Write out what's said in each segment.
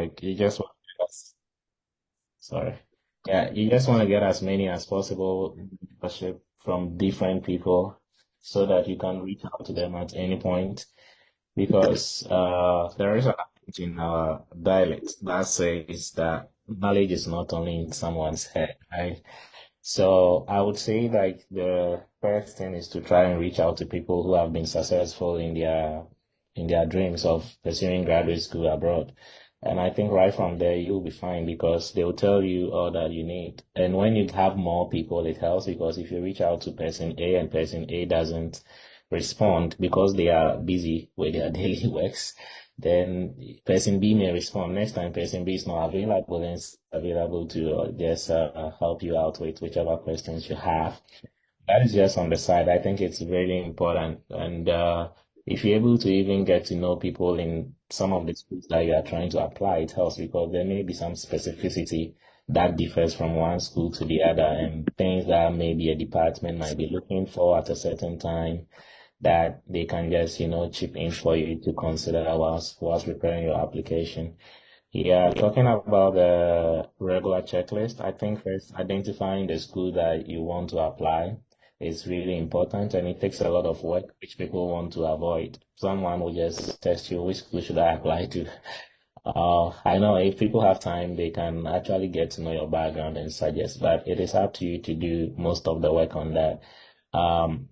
like you just want to get sorry. Yeah, you just want to get as many as possible membership from different people so that you can reach out to them at any point because there is a language in our dialect that says that knowledge is not only in someone's head, right? So I would say like the first thing is to try and reach out to people who have been successful in their dreams of pursuing graduate school abroad. And I think right from there you'll be fine because they'll tell you all that you need. And when you have more people, it helps because if you reach out to person A and person A doesn't respond because they are busy with their daily works, then person B may respond next time person B is not available and is available to just help you out with whichever questions you have. That is just on the side. I think it's really important. And if you're able to even get to know people in some of the schools that you are trying to apply, it helps because there may be some specificity that differs from one school to the other and things that maybe a department might be looking for at a certain time that they can just, chip in for you to consider whilst preparing your application. Yeah, talking about the regular checklist, I think first identifying the school that you want to apply is really important and it takes a lot of work which people want to avoid. Someone will just test you, which school should I apply to? I know if people have time, they can actually get to know your background and suggest, but it is up to you to do most of the work on that. Um,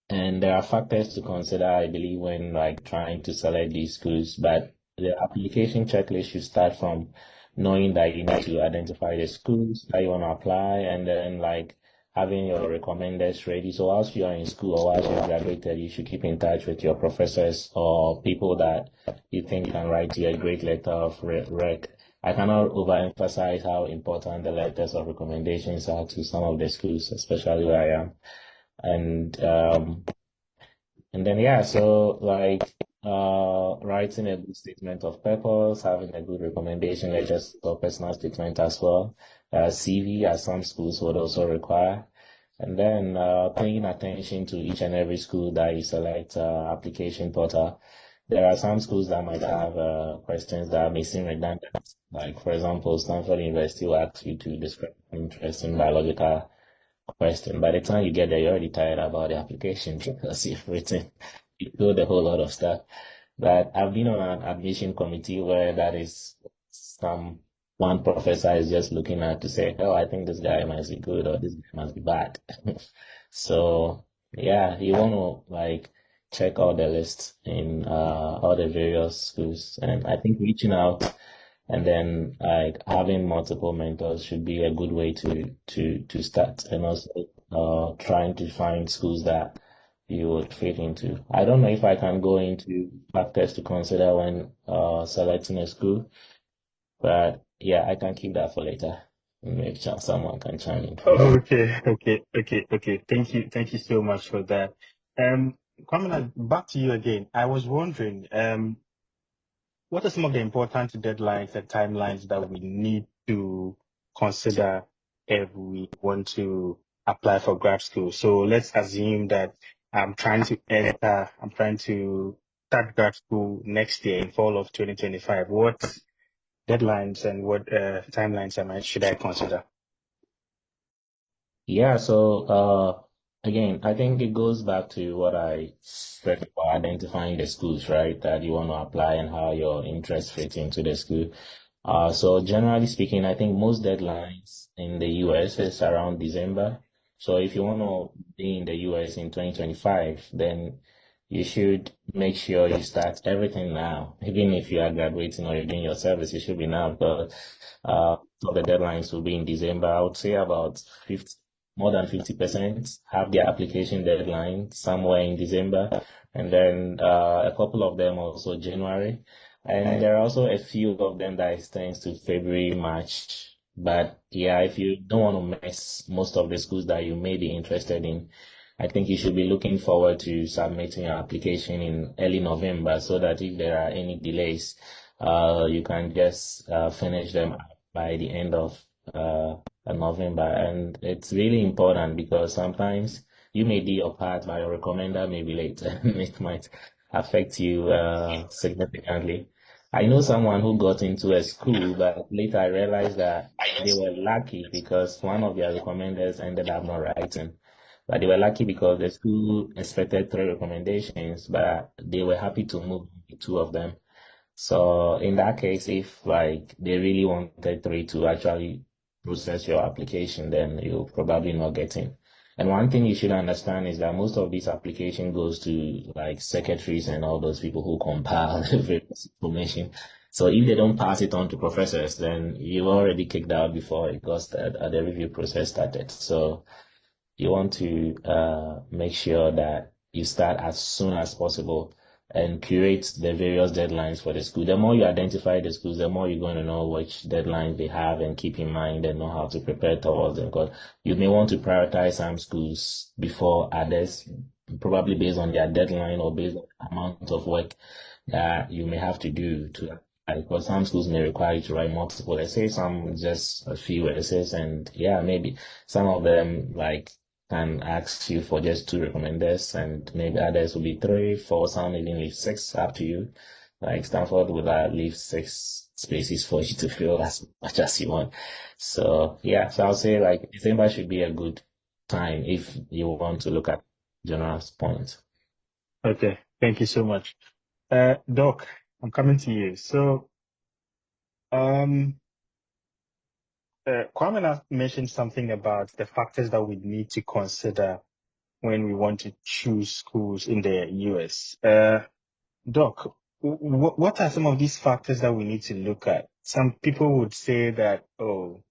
and there are factors to consider, I believe, when like trying to select these schools, but the application checklist should start from knowing that you need to identify the schools that you want to apply and then like having your recommenders ready. So whilst you are in school or whilst you're graduated, you should keep in touch with your professors or people that you think can write you a great letter of rec. I cannot overemphasize how important the letters of recommendations are to some of the schools, especially where I am. And then yeah, so like writing a good statement of purpose, having a good recommendation letters or personal statement as well. CV as some schools would also require. And then paying attention to each and every school that you select application portal. There are some schools that might have questions that may seem redundant. Like for example, Stanford University will ask you to describe an interest in biological question. By the time you get there, you're already tired about the application because you've written, you filled a whole lot of stuff. But I've been on an admission committee where that is some one professor is just looking at to say, oh, I think this guy must be good or this guy must be bad. So yeah, you want to like check out the list in all the various schools, and I think reaching out and then like having multiple mentors should be a good way to start and also trying to find schools that you would fit into. I don't know if I can go into factors to consider when selecting a school, but yeah, I can keep that for later. Maybe someone can chime in, please. Okay. Thank you so much for that. Um, Kwamina, back to you again. I was wondering, what are some of the important deadlines and timelines that we need to consider if we want to apply for grad school? So let's assume that I'm trying to start grad school next year in fall of 2025. What deadlines and what timelines should I consider? Yeah, so again, I think it goes back to what I said about identifying the schools, right, that you want to apply and how your interests fit into the school. So generally speaking, I think most deadlines in the US is around December. So if you want to be in the US in 2025, then you should make sure you start everything now. Even if you are graduating or you're doing your service, it should be now because so the deadlines will be in December. I would say about 50, more than 50% have their application deadline somewhere in December, and then a couple of them also January. And there are also a few of them that extends to February, March. But yeah, if you don't want to miss most of the schools that you may be interested in, I think you should be looking forward to submitting your application in early November so that if there are any delays, you can just finish them by the end of November. And it's really important because sometimes you may do your part, but your recommender may be late and it might affect you significantly. I know someone who got into a school, but later I realized that they were lucky because one of their recommenders ended up not writing. But they were lucky because the school expected three recommendations, but they were happy to move with two of them. So in that case, if like they really wanted three to actually process your application, then you'll probably not get in. And one thing you should understand is that most of these application goes to like secretaries and all those people who compile the various information. So if they don't pass it on to professors, then you already kicked out before it got started, the review process started. So you want to make sure that you start as soon as possible and curate the various deadlines for the school. The more you identify the schools, the more you're going to know which deadlines they have and keep in mind and know how to prepare towards them. Because you may want to prioritize some schools before others, probably based on their deadline or based on the amount of work that you may have to do to because some schools may require you to write multiple essays, some just a few essays, and yeah, maybe some of them like can ask you for just two recommenders, and maybe others will be three, four, some even leave six, up to you. Like Stanford will leave six spaces for you to fill as much as you want. So yeah, so I'll say like December should be a good time if you want to look at general points. Okay, thank you so much. Doc, I'm coming to you. So, um, Kwame has mentioned something about the factors that we need to consider when we want to choose schools in the US. Doc, what are some of these factors that we need to look at? Some people would say that, oh,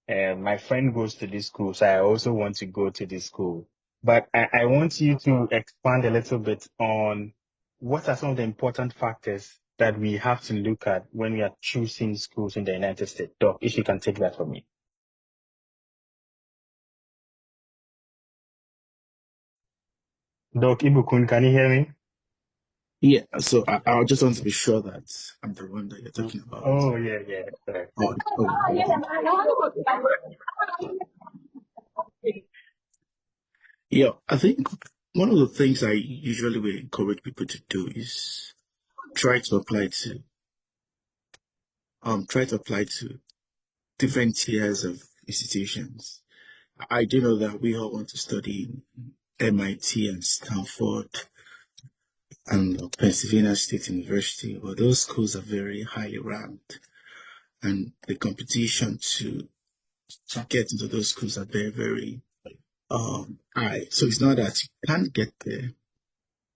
my friend goes to this school, so I also want to go to this school. But I want you to expand a little bit on what are some of the important factors that we have to look at when we are choosing schools in the United States. Doc, if you can take that from me. Doc Ibukun, can you hear me? Yeah, so I just want to be sure that I'm the one that you're talking about. Oh, yeah, yeah. Sorry. Okay. Yeah, I think one of the things I usually will encourage people to do is try to apply to try to apply to different tiers of institutions. I do know that we all want to study in MIT and Stanford and Pennsylvania State University, but those schools are very highly ranked, and the competition to get into those schools are very high. So it's not that you can't get there,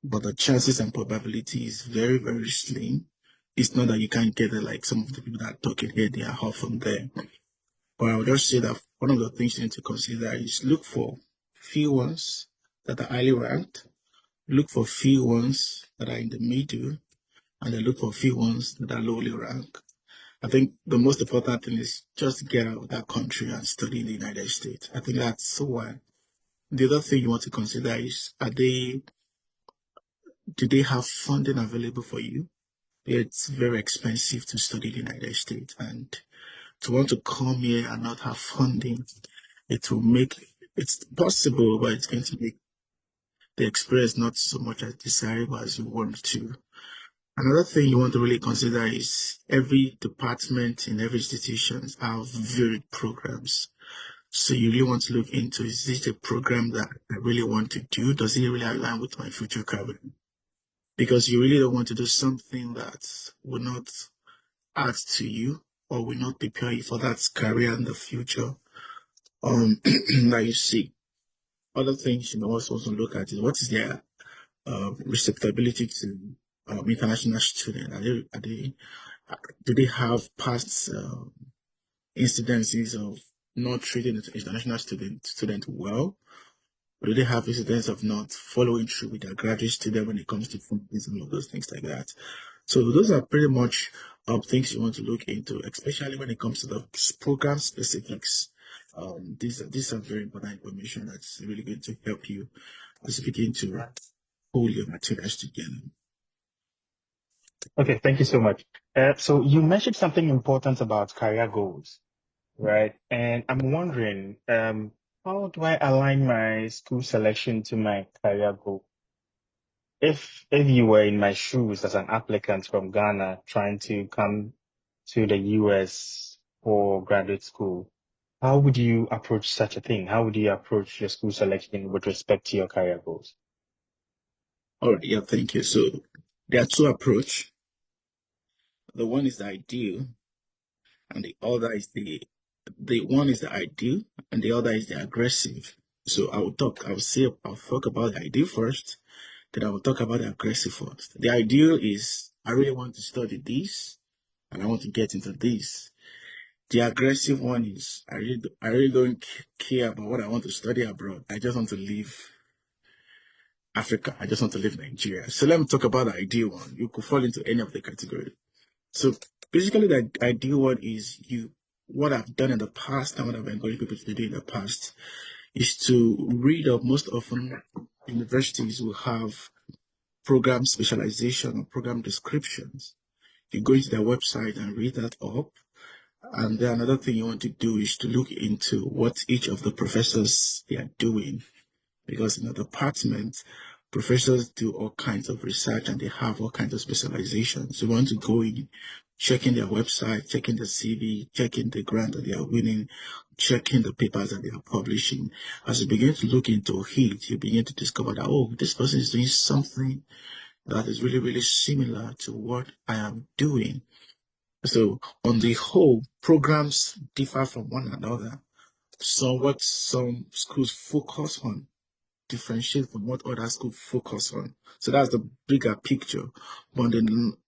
but the chances and probability is very slim. It's not that you can't get there like some of the people that are talking here, they are often there. But I would just say that one of the things you need to consider is look for few ones that are highly ranked, look for few ones that are in the middle, and then look for few ones that are lowly ranked. I think the most important thing is just get out of that country and study in the United States. I think that's so one. The other thing you want to consider is do they have funding available for you? It's very expensive to study in the United States, and to want to come here and not have funding, it will make it's possible, but it's going to make the experience not so much as desirable as you want to. Another thing you want to really consider is every department in every institution have varied programs. So you really want to look into, is this a program that I really want to do? Does it really align with my future career? Because you really don't want to do something that will not add to you or will not prepare you for that career in the future that you see. Other things you may also look at is what is their receptibility to international students? Do they have past incidences of not treating the international student well? Or do they have incidents of not following through with their graduate student when it comes to funding and all those things like that? So those are pretty much things you want to look into, especially when it comes to the program specifics. These are very important information that's really going to help you as you begin to pull your materials together. Okay, thank you so much. So you mentioned something important about career goals, right? And I'm wondering, how do I align my school selection to my career goal? if you were in my shoes as an applicant from Ghana trying to come to the US for graduate school, how would you approach such a thing? How would you approach your school selection with respect to your career goals? All right, yeah, thank you. So there are two approach. The one is the ideal, and the other is the one is the ideal, and the other is the aggressive. So I'll talk about the ideal first, then I will talk about the aggressive first. The ideal is I really want to study this, and I want to get into this. The aggressive one is I really don't care about what I want to study abroad. I just want to leave Africa. I just want to leave Nigeria. So let me talk about the ideal one. You could fall into any of the categories. So basically, the ideal one is what I've done in the past and what I've encouraged people to do in the past is to read up. Most often, universities will have program specialization or program descriptions. You go into their website and read that up. And then another thing you want to do is to look into what each of the professors they are doing. Because in the department, professors do all kinds of research and they have all kinds of specializations. You want to go in, checking their website, checking the CV, checking the grant that they are winning, checking the papers that they are publishing. As you begin to look into it, you begin to discover that, oh, this person is doing something that is really, really similar to what I am doing. So on the whole, programs differ from one another. So what some schools focus on differentiate from what other schools focus on. So that's the bigger picture. But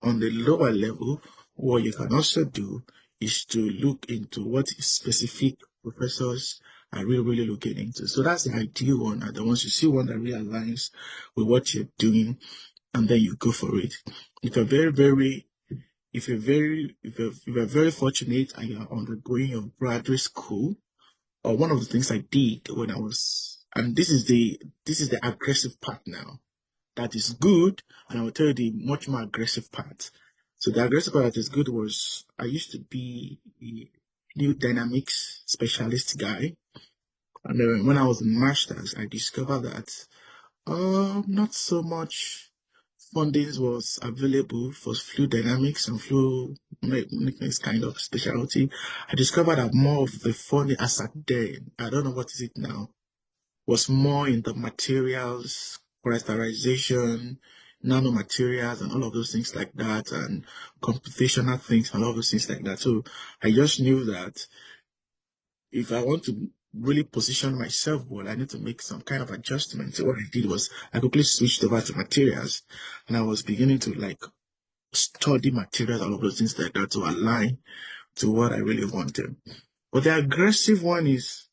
on the lower level, what you can also do is to look into what specific professors are really, really looking into. So that's the ideal one. And then once you see one that really aligns with what you're doing, and then you go for it. If you're very fortunate and you're undergoing your graduate school, or one of the things I did when I was, and this is the aggressive part now. That is good, and I will tell you the much more aggressive part. So the aggressive part that is good was I used to be a new dynamics specialist guy, and then when I was in masters, I discovered that not so much funding was available for fluid dynamics and fluid mechanics kind of specialty. I discovered that more of the funding as at then, I don't know what is it now, was more in the materials, characterization, nanomaterials, and all of those things like that, and computational things and all those things like that. So I just knew that if I want to really position myself well, I need to make some kind of adjustment. So what I did was I quickly switched over to materials, and I was beginning to like study materials, all of those things like that to align to what I really wanted. But the aggressive one is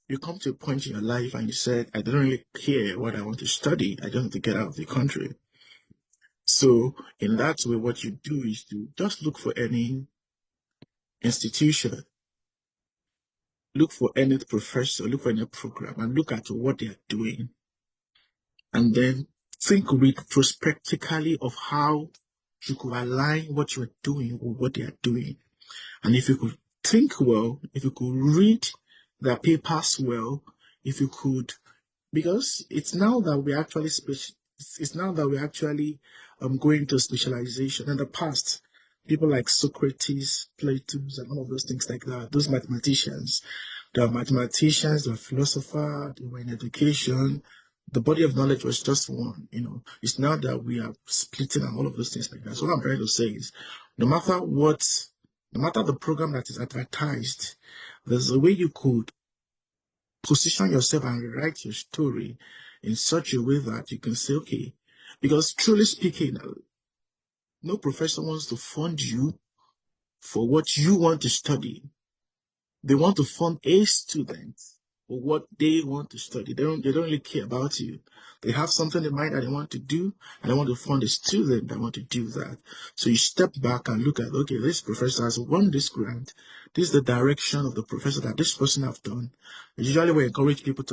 you come to a point in your life and you said, I don't really care what I want to study. I just want to get out of the country. So in that way, what you do is to just look for any institution, look for any professor, look for any program, and look at what they are doing. And then think retrospectively of how you could align what you are doing with what they are doing. And if you could think well, if you could read their papers well, if you could, because it's now that we actually it's now that we're actually going to specialization. In the past, people like Socrates, Plato, and all of those things like that, those mathematicians, they were mathematicians, they were philosophers, they were in education. The body of knowledge was just one, It's now that we are splitting and all of those things like that. So what I'm trying to say is, no matter what, no matter the program that is advertised, there's a way you could position yourself and write your story in such a way that you can say, okay, because truly speaking, no professor wants to fund you for what you want to study. They want to fund a student for what they want to study. They don't really care about you. They have something in mind that they want to do, and they want to fund a student that want to do that. So you step back and look at, okay, this professor has won this grant. This is the direction of the professor that this person have done. Usually we encourage people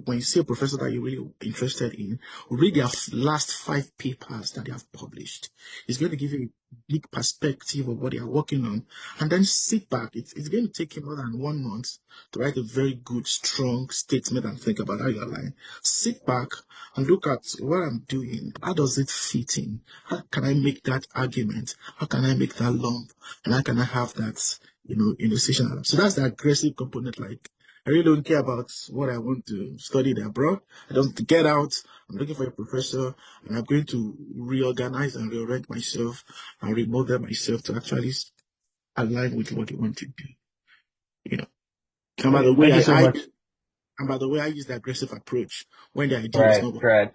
when you see a professor that you're really interested in, read their last 5 papers that they have published. It's going to give you big perspective of what they are working on, and then sit back. It's going to take you more than 1 month to write a very good, strong statement and think about how you align. Sit back and look at what I'm doing. How does it fit in? How can I make that argument? How can I make that lump? And how can I have that, in the session? So that's the aggressive component. Like, I really don't care about what I want to study abroad. I don't want to get out. I'm looking for a professor, and I'm going to reorganize and reorient myself and remodel myself to actually align with what you want to do. You know. And by the way, Thank you so I much. and by the way, I use the aggressive approach when the idea is Right, not working. right.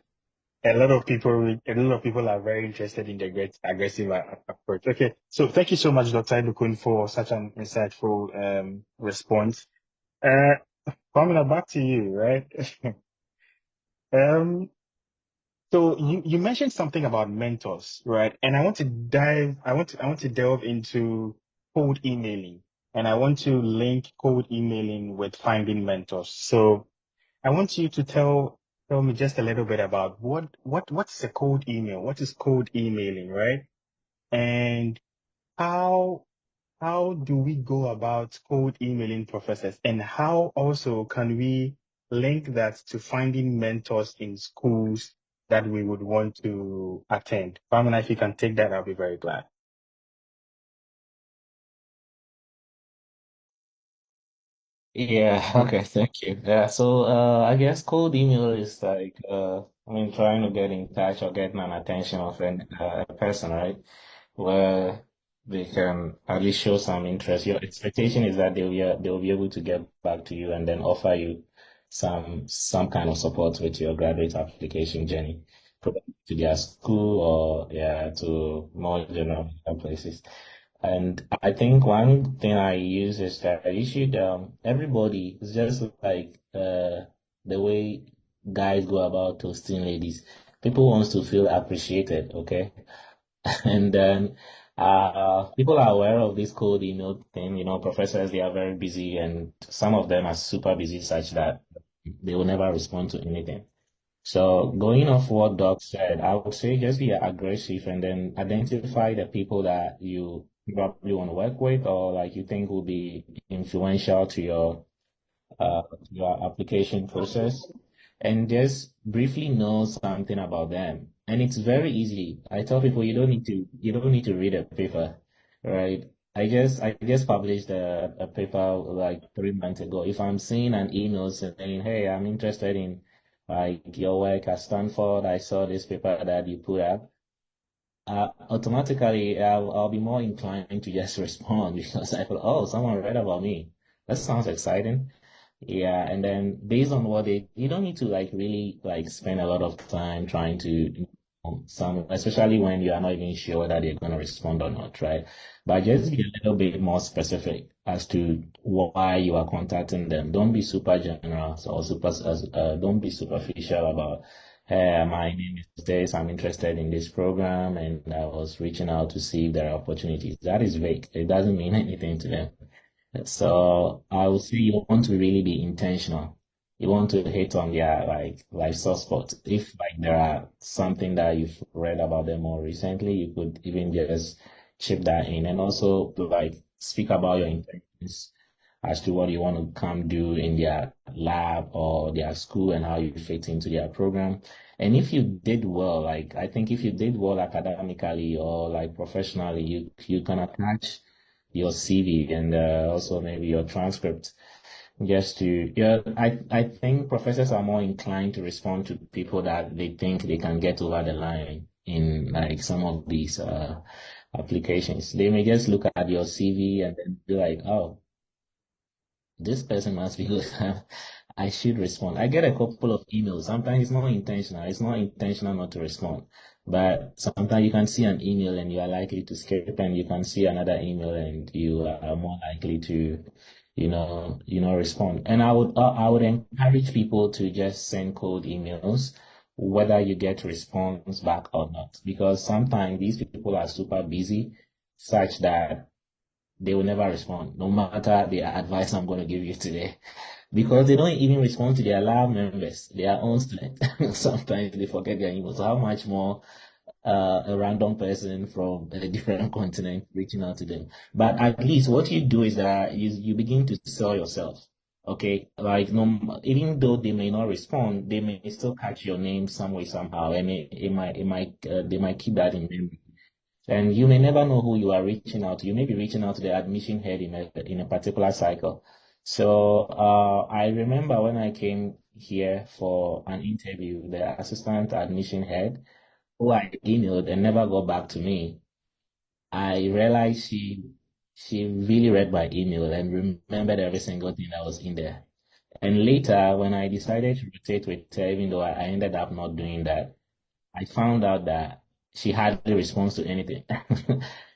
A lot of people are very interested in the great aggressive approach. Okay, so thank you so much, Dr. Ibukun, for such an insightful response. Uh, Pamela, back to you, right? Um, so you mentioned something about mentors, right? And I want to delve into cold emailing, and I want to link cold emailing with finding mentors. So I want you to tell me just a little bit about what's a cold email? What is cold emailing, right? And how how do we go about cold emailing professors, and how also can we link that to finding mentors in schools that we would want to attend? Pamela, if you can take that, I'll be very glad. Yeah, okay, thank you. Yeah, so I guess cold email is like I mean trying to get in touch or getting an attention of a person, right? Where they can at least show some interest. Your expectation is that they'll be able to get back to you and then offer you some kind of support with your graduate application journey, probably to their school or yeah, to more general places. And I think one thing I use is that you should everybody is just like the way guys go about toasting ladies. People wants to feel appreciated, okay? And then people are aware of this cold email thing. Professors, they are very busy, and some of them are super busy such that they will never respond to anything. So going off what Doc said, I would say just be aggressive and then identify the people that you probably want to work with or like you think will be influential to your application process and just briefly know something about them. And it's very easy. I tell people you don't need to read a paper, right? I just published a paper like 3 months ago. If I'm seeing an email saying, "Hey, I'm interested in like your work at Stanford. I saw this paper that you put up," automatically I'll be more inclined to just respond because I thought, "Oh, someone read about me. That sounds exciting." Yeah, and then based on what you don't need to like really like spend a lot of time trying to especially when you are not even sure that they're going to respond or not, right? But just be a little bit more specific as to why you are contacting them. Don't be super general or don't be superficial about, hey, my name is this, I'm interested in this program, and I was reaching out to see if there are opportunities. That is vague. It doesn't mean anything to them. So I would say you want to really be intentional. You want to hit on their like soft spot. If like there are something that you've read about them more recently, you could even just chip that in and also like speak about your intentions as to what you want to come do in their lab or their school and how you fit into their program. And if you did well, like I think if you did well academically or like professionally, you can attach your CV and also maybe your transcript just to yeah I think professors are more inclined to respond to people that they think they can get over the line in like some of these applications. They may just look at your CV and then be like, oh, this person must be good. I should respond. I get a couple of emails. Sometimes it's not intentional. It's not intentional not to respond. But sometimes you can see an email and you are likely to skip, and you can see another email and you are more likely to, respond. And I would encourage people to just send cold emails, whether you get response back or not, because sometimes these people are super busy, such that they will never respond, no matter the advice I'm going to give you today, because they don't even respond to their lab members, their own students. Sometimes they forget their emails. So how much more a random person from a different continent reaching out to them. But at least what you do is that you begin to sell yourself. Okay, like no, even though they may not respond, they may still catch your name some way somehow, and they might keep that in memory. And you may never know who you are reaching out to. You may be reaching out to the admission head in a particular cycle. So I remember when I came here for an interview, the assistant admission head, who I emailed and never got back to me, I realized she really read my email and remembered every single thing that was in there. And later, when I decided to rotate with her, even though I ended up not doing that, I found out that she hardly responds to anything.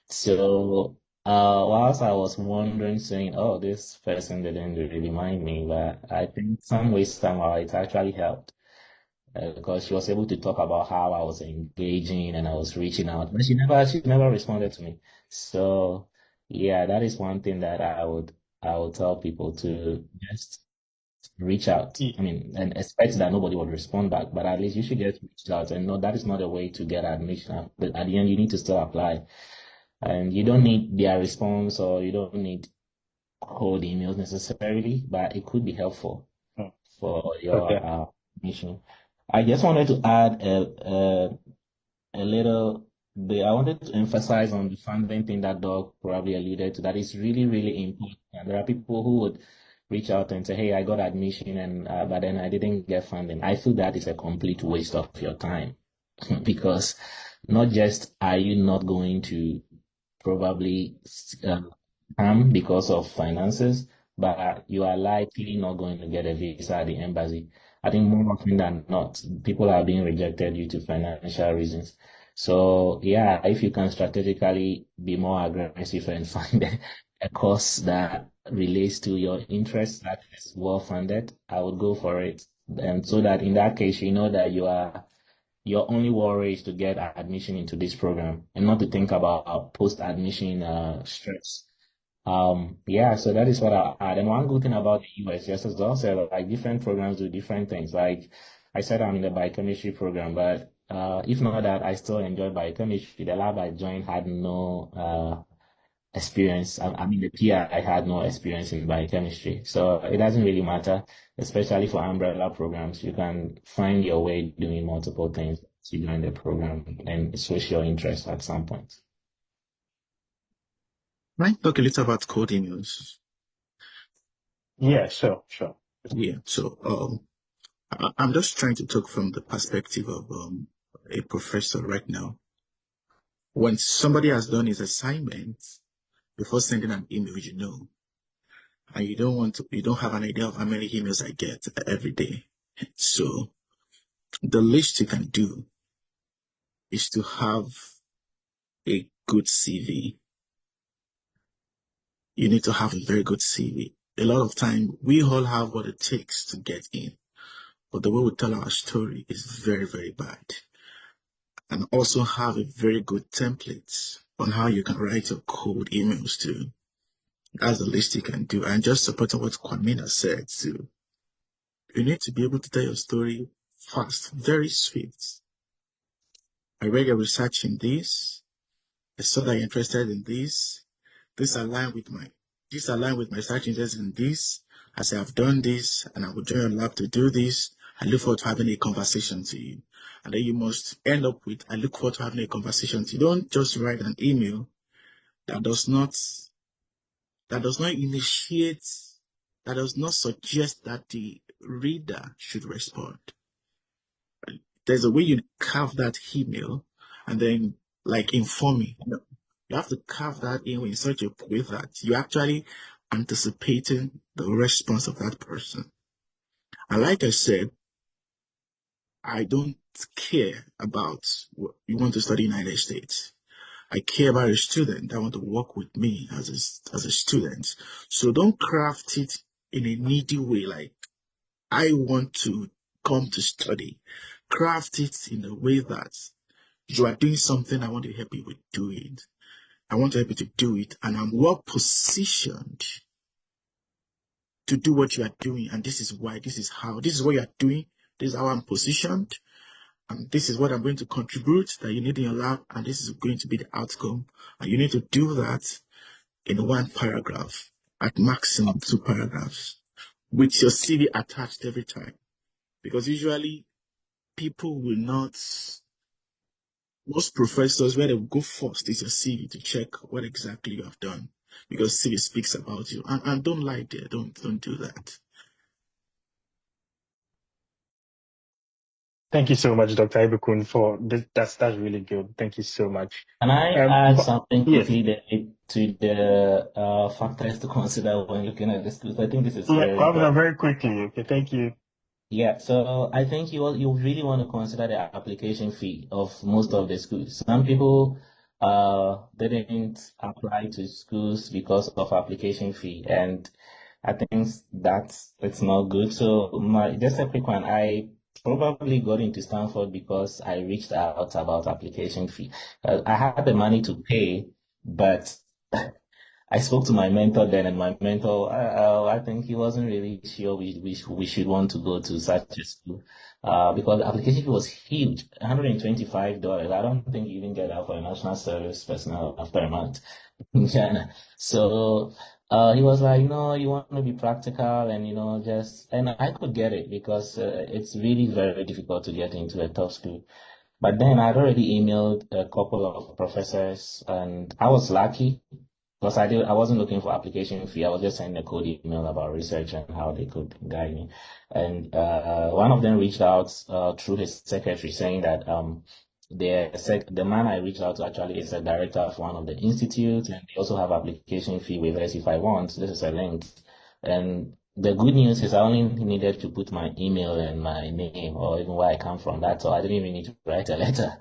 So, whilst I was wondering, saying, "Oh, this person didn't really mind me," but I think some way, somehow, it actually helped because she was able to talk about how I was engaging and I was reaching out, but she never responded to me. So, yeah, that is one thing that I would tell people to just reach out. I Ye- mean, and expect that nobody will respond back, but at least you should just reach out and know that is not a way to get admission. But at the end, you need to still apply. And you don't need their response or you don't need cold emails necessarily, but it could be helpful mm, for your Okay. admission. I just wanted to add a little bit. I wanted to emphasize on the funding thing that Doug probably alluded to. That is really, really important. And there are people who would reach out and say, "Hey, I got admission, and but then I didn't get funding." I feel that is a complete waste of your time because not just are you not going to probably uh, come because of finances, but you are likely not going to get a visa at the embassy. I think more often than not, people are being rejected due to financial reasons. So yeah, if you can strategically be more aggressive and find a course that relates to your interests that is well funded, I would go for it. And so that in that case, you know that your only worry is to get admission into this program and not to think about post-admission stress. Yeah, so that is what I add. And one good thing about the US, just as I said, like different programs do different things. Like I said, I'm in the biochemistry program, but if not that, I still enjoy biochemistry. The lab I joined had no experience. I mean, the PI had no experience in biochemistry, so it doesn't really matter, especially for umbrella programs. You can find your way doing multiple things to join the program and switch your interest at some point. Might talk a little about code emails. Yeah, sure, sure. Yeah, so I'm just trying to talk from the perspective of a professor right now. When somebody has done his assignment, before sending an email, and you don't have an idea of how many emails I get every day. So the least you can do is to have a good CV. You need to have a very good CV. A lot of time, we all have what it takes to get in, but the way we tell our story is very, very bad. And also have a very good template on how you can write your cold emails too. That's the least you can do. And just supporting what Kwamina said too. You need to be able to tell your story fast, very swift. I read your research in this. I saw that you're interested in this. This align with my this align with my research interest in this. As I have done this and I will join your lab to do this, I look forward to having a conversation to you. And then you must end up with I look forward to having a conversation to you. Don't just write an email that does not initiate, that does not suggest that the reader should respond. There's a way you carve that email and then like informing. You have to carve that email in such a way that you're actually anticipating the response of that person. And like I said, I don't care about what you want to study in the United States. I care about a student that want to work with me as a student. So don't craft it in a needy way like I want to come to study. Craft it in a way that you are doing something I want to help you with doing. I want to help you to do it, and I'm well positioned to do what you are doing. And this is why, this is how, this is what you are doing. This is how I'm positioned. and this is what I'm going to contribute that you need in your lab, and this is going to be the outcome. And you need to do that in one paragraph, at maximum 2 paragraphs, with your CV attached every time. Because usually people will not, most professors, where they go first is your CV to check what exactly you have done. Because CV speaks about you. And don't lie there. Don't do that. Thank you so much, Dr. Ibukun, for this. That's really good. Thank you so much. Can I add But something yes, quickly there to the factors to consider when looking at this? Because I think this is yeah, very Kwame, important. very quickly. Okay, thank you. Yeah, so I think you really want to consider the application fee of most of the schools. Some people didn't apply to schools because of application fee, and I think that's it's not good. So my just a quick one. I probably got into Stanford because I reached out about application fee. I had the money to pay, but I spoke to my mentor then, and my mentor, I think he wasn't really sure we should want to go to such a school, because the application fee was huge, $125. I don't think you even get that for a national service personnel after a month in China. So, he was like, you want to be practical and, and I could get it because, it's really very difficult to get into a top school. But then I'd already emailed a couple of professors and I was lucky because I wasn't looking for application fee. I was just sending a cold email about research and how they could guide me. And one of them reached out through his secretary saying that the man I reached out to actually is a director of one of the institutes, and they also have application fee waivers if I want. This is a link. And the good news is I only needed to put my email and my name or even where I come from. That's all. I didn't even need to write a letter.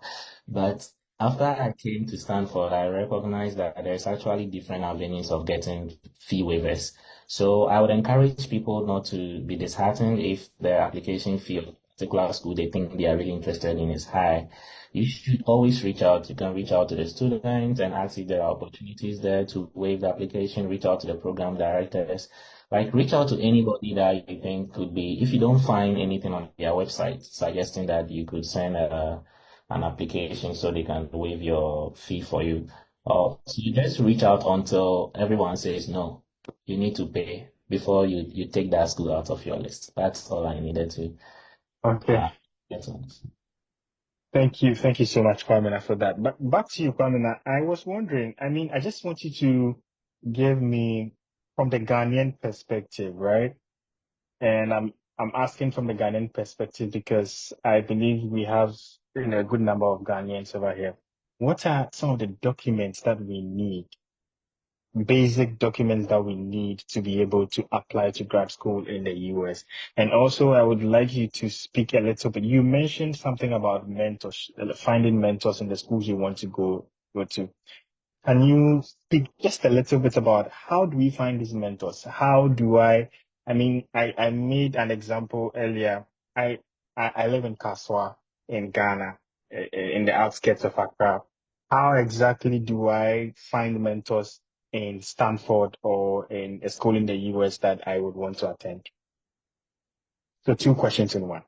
But after I came to Stanford, I recognized that there's actually different avenues of getting fee waivers. So I would encourage people not to be disheartened if the application fee of a particular school they think they are really interested in is high. You should always reach out. You can reach out to the students and ask if there are opportunities there to waive the application, reach out to the program directors. Like reach out to anybody that you think could be, if you don't find anything on their website suggesting that you could send an application so they can waive your fee for you. So you just reach out until everyone says no. You need to pay before you take that school out of your list. That's all I needed to Okay, uh, get on. thank you so much, Kwame, for that. But back to you, Kwame. I was wondering. I mean, I just want you to give me from the Ghanaian perspective, right? And I'm asking from the Ghanaian perspective because I believe we have a good number of Ghanaians over here. What are some of the documents that we need, basic documents that we need to be able to apply to grad school in the US? And also, I would like you to speak a little bit. You mentioned something about mentors, finding mentors in the schools you want to go to. Can you speak just a little bit about how do we find these mentors? How do I mean, I made an example earlier. I, I live in Kaswa in Ghana, in the outskirts of Accra. How exactly do I find mentors in Stanford or in a school in the US that I would want to attend? So two questions in one.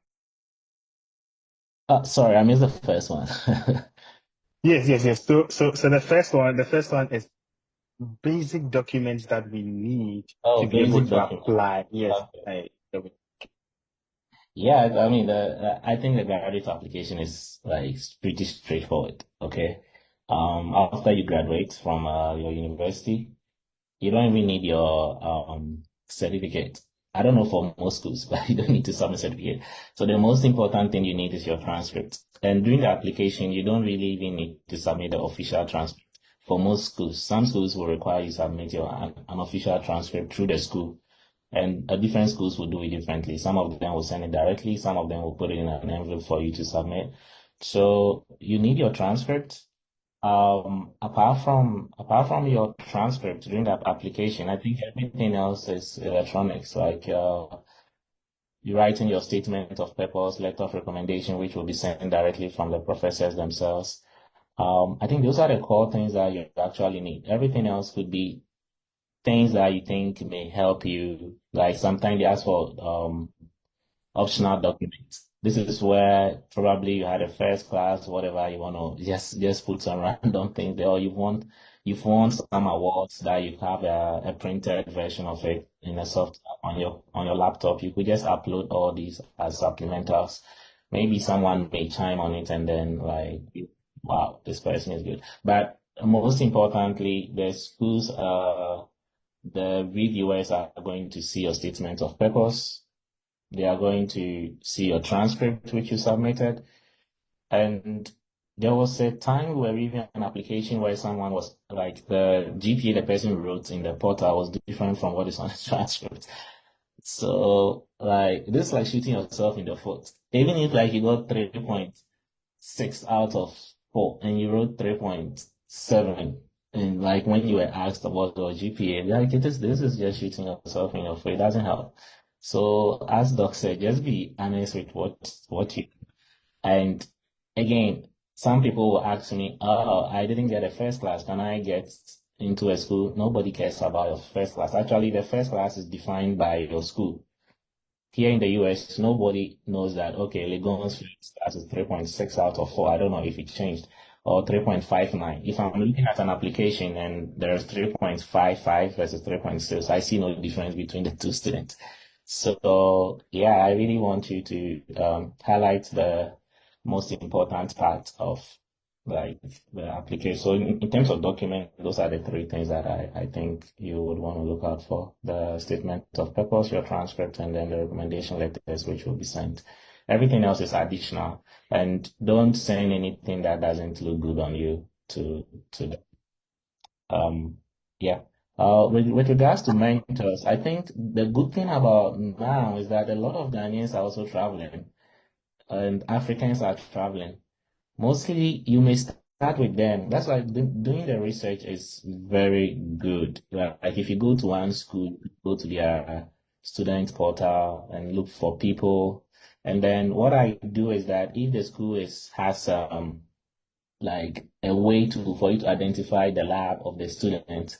Sorry, I missed the first one. Yes. So the first one is basic documents that we need to Oh, be able basic to document. apply. Yes, Okay. Yeah, I mean, I think the graduate application is like pretty straightforward. Okay. After you graduate from your university, you don't even need your certificate. I don't know for most schools, but you don't need to submit certificate. So the most important thing you need is your transcript. And during the application, you don't really even need to submit the official transcript. For most schools, some schools will require you submit an official transcript through the school. And different schools will do it differently. Some of them will send it directly. Some of them will put it in an envelope for you to submit. So you need your transcript. Apart from your transcript during that application, I think everything else is electronics. Like you write in your statement of purpose, letter of recommendation, which will be sent directly from the professors themselves. I think those are the core things that you actually need. Everything else could be things that you think may help you. Like sometimes they ask for optional document. This is where probably you had a first class, whatever you want to just put some random things there, or you've won some awards that you have a printed version of it in a soft on your laptop. You could just upload all these as supplementals. Maybe someone may chime on it and then like, wow, this person is good. But most importantly, the schools, the reviewers are going to see your statement of purpose. They are going to see your transcript, which you submitted. And there was a time we were reviewing an application where someone was like the GPA the person wrote in the portal was different from what is on the transcript. So like this is like shooting yourself in the foot. Even if like you got 3.6 out of 4 and you wrote 3.7 and like when you were asked about your GPA, like this is just shooting yourself in your foot. It doesn't help. So as Doc said, just be honest with what you and again, some people will ask me, oh, I didn't get a first class. Can I get into a school? Nobody cares about your first class. Actually, the first class is defined by your school. Here in the US, nobody knows that, okay, Legon's first class is 3.6 out of 4. I don't know if it changed, or 3.59. If I'm looking at an application and there's 3.55 versus 3.6, I see no difference between the two students. So, yeah, I really want you to highlight the most important part of like the application. So in terms of document, those are the three things that I think you would want to look out for. The statement of purpose, your transcript, and then the recommendation letters, which will be sent. Everything else is additional. And don't send anything that doesn't look good on you to the, yeah. With regards to mentors, I think the good thing about now is that a lot of Ghanaians are also traveling and Africans are traveling. Mostly, you may start with them. That's why doing the research is very good. Like if you go to one school, go to their student portal and look for people. And then what I do is that if the school has like a way for you to identify the lab of the student,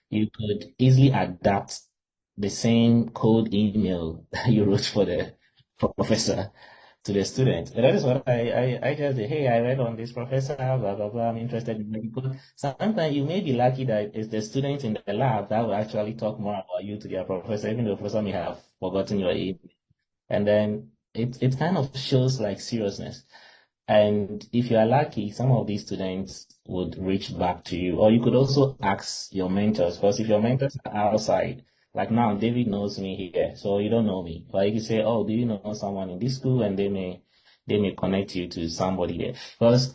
you could easily adapt the same code email that you wrote for the professor to the student. And that is what I just say, hey, I read on this professor, blah, blah, blah, I'm interested in medical. Sometimes you may be lucky that it's the student in the lab that will actually talk more about you to their professor, even though the professor may have forgotten your email. And then it kind of shows like seriousness. And if you are lucky, some of these students would reach back to you. Or you could also ask your mentors, because if your mentors are outside, like now, David knows me here, so you don't know me. But you can say, oh, do you know someone in this school? And they may connect you to somebody there. Because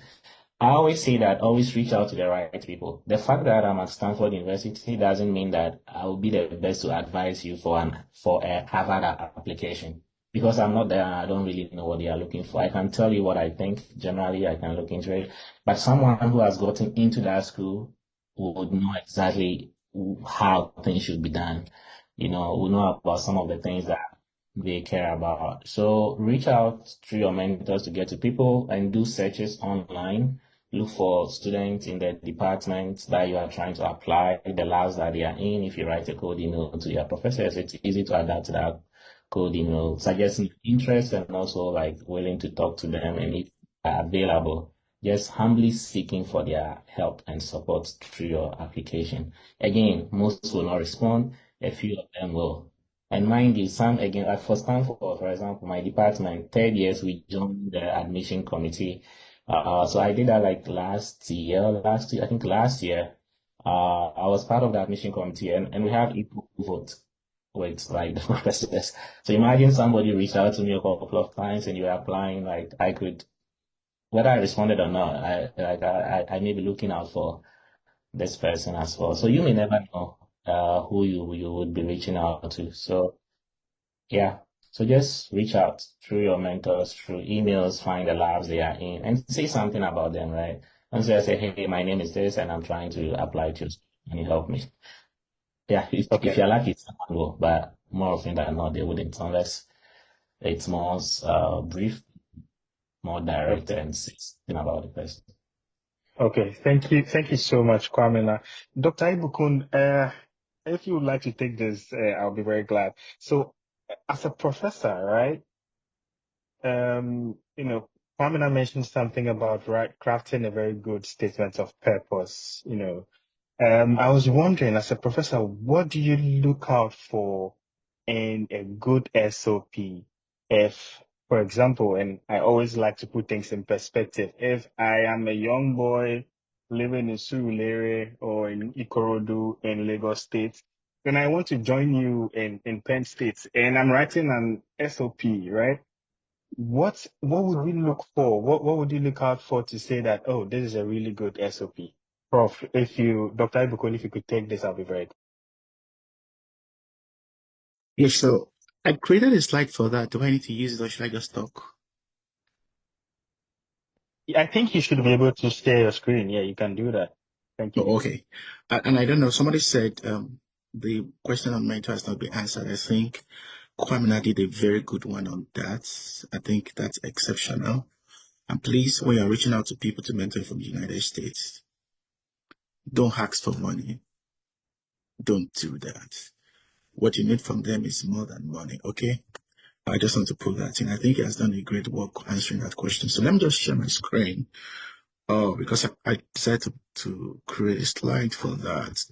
I always say that always reach out to the right people. The fact that I'm at Stanford University doesn't mean that I will be the best to advise you for a Harvard application because I'm not there and I don't really know what they are looking for. I can tell you what I think. Generally, I can look into it. But someone who has gotten into that school would know exactly how things should be done. Will know about some of the things that they care about. So reach out through your mentors to get to people and do searches online. Look for students in the department that you are trying to apply, the labs that they are in. If you write a code email to your professors, it's easy to adapt that code email, suggesting interest and also like willing to talk to them and if available, just humbly seeking for their help and support through your application. Again, most will not respond. A few of them will. And mind you, some again, like for Stanford, for example, my department, third years, we joined the admission committee. So I did that like I think last year, I was part of the admission committee and we have equal vote with like the professors. So imagine somebody reached out to me a couple of times and you were applying, like I could, whether I responded or not, I may be looking out for this person as well. So you may never know who you would be reaching out to. So yeah. So just reach out through your mentors, through emails, find the labs they are in, and say something about them, right? And so I say, hey, my name is this, and I'm trying to apply to, can you help me? Yeah, if Okay. you're lucky, someone will, but more often than not, they wouldn't, unless it's more brief, more direct, Okay. and say something about the person. Okay. Thank you so much, Kwamina. Dr. Ibukun, if you would like to take this, I'll be very glad. So, as a professor, right? Pamela mentioned something about crafting a very good statement of purpose. I was wondering, as a professor, what do you look out for in a good SOP? If, for example, and I always like to put things in perspective, if I am a young boy living in Surulere or in Ikorodu in Lagos State, then I want to join you in Penn State, and I'm writing an SOP, right? What would we look for? What would you look out for to say that, oh, this is a really good SOP? Prof, Dr. Ibukun, if you could take this, I'll be very Yeah, so I created a slide for that. Do I need to use it or should I just talk? good. I think you should be able to share your screen. Yeah, you can do that. Thank you. Oh, okay. And I don't know, somebody said the question on mentor has not been answered. I think Kwamina did a very good one on that. I think that's exceptional. And please, when you're reaching out to people to mentor from the United States, don't ask for money. Don't do that. What you need from them is more than money, okay? I just want to put that in. I think he has done a great work answering that question. So let me just share my screen. Oh, because I decided to create a slide for that.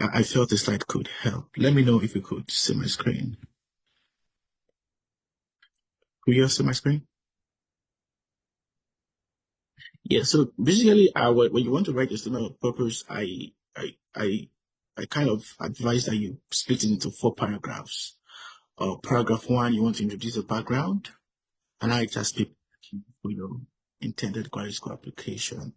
I felt the slide could help. Let me know if you could see my screen. Could you see my screen? Yeah, so basically, when you want to write a statement of purpose, I kind of advise that you split it into 4 paragraphs. Paragraph 1, you want to introduce a background, and I just people, intended query score application.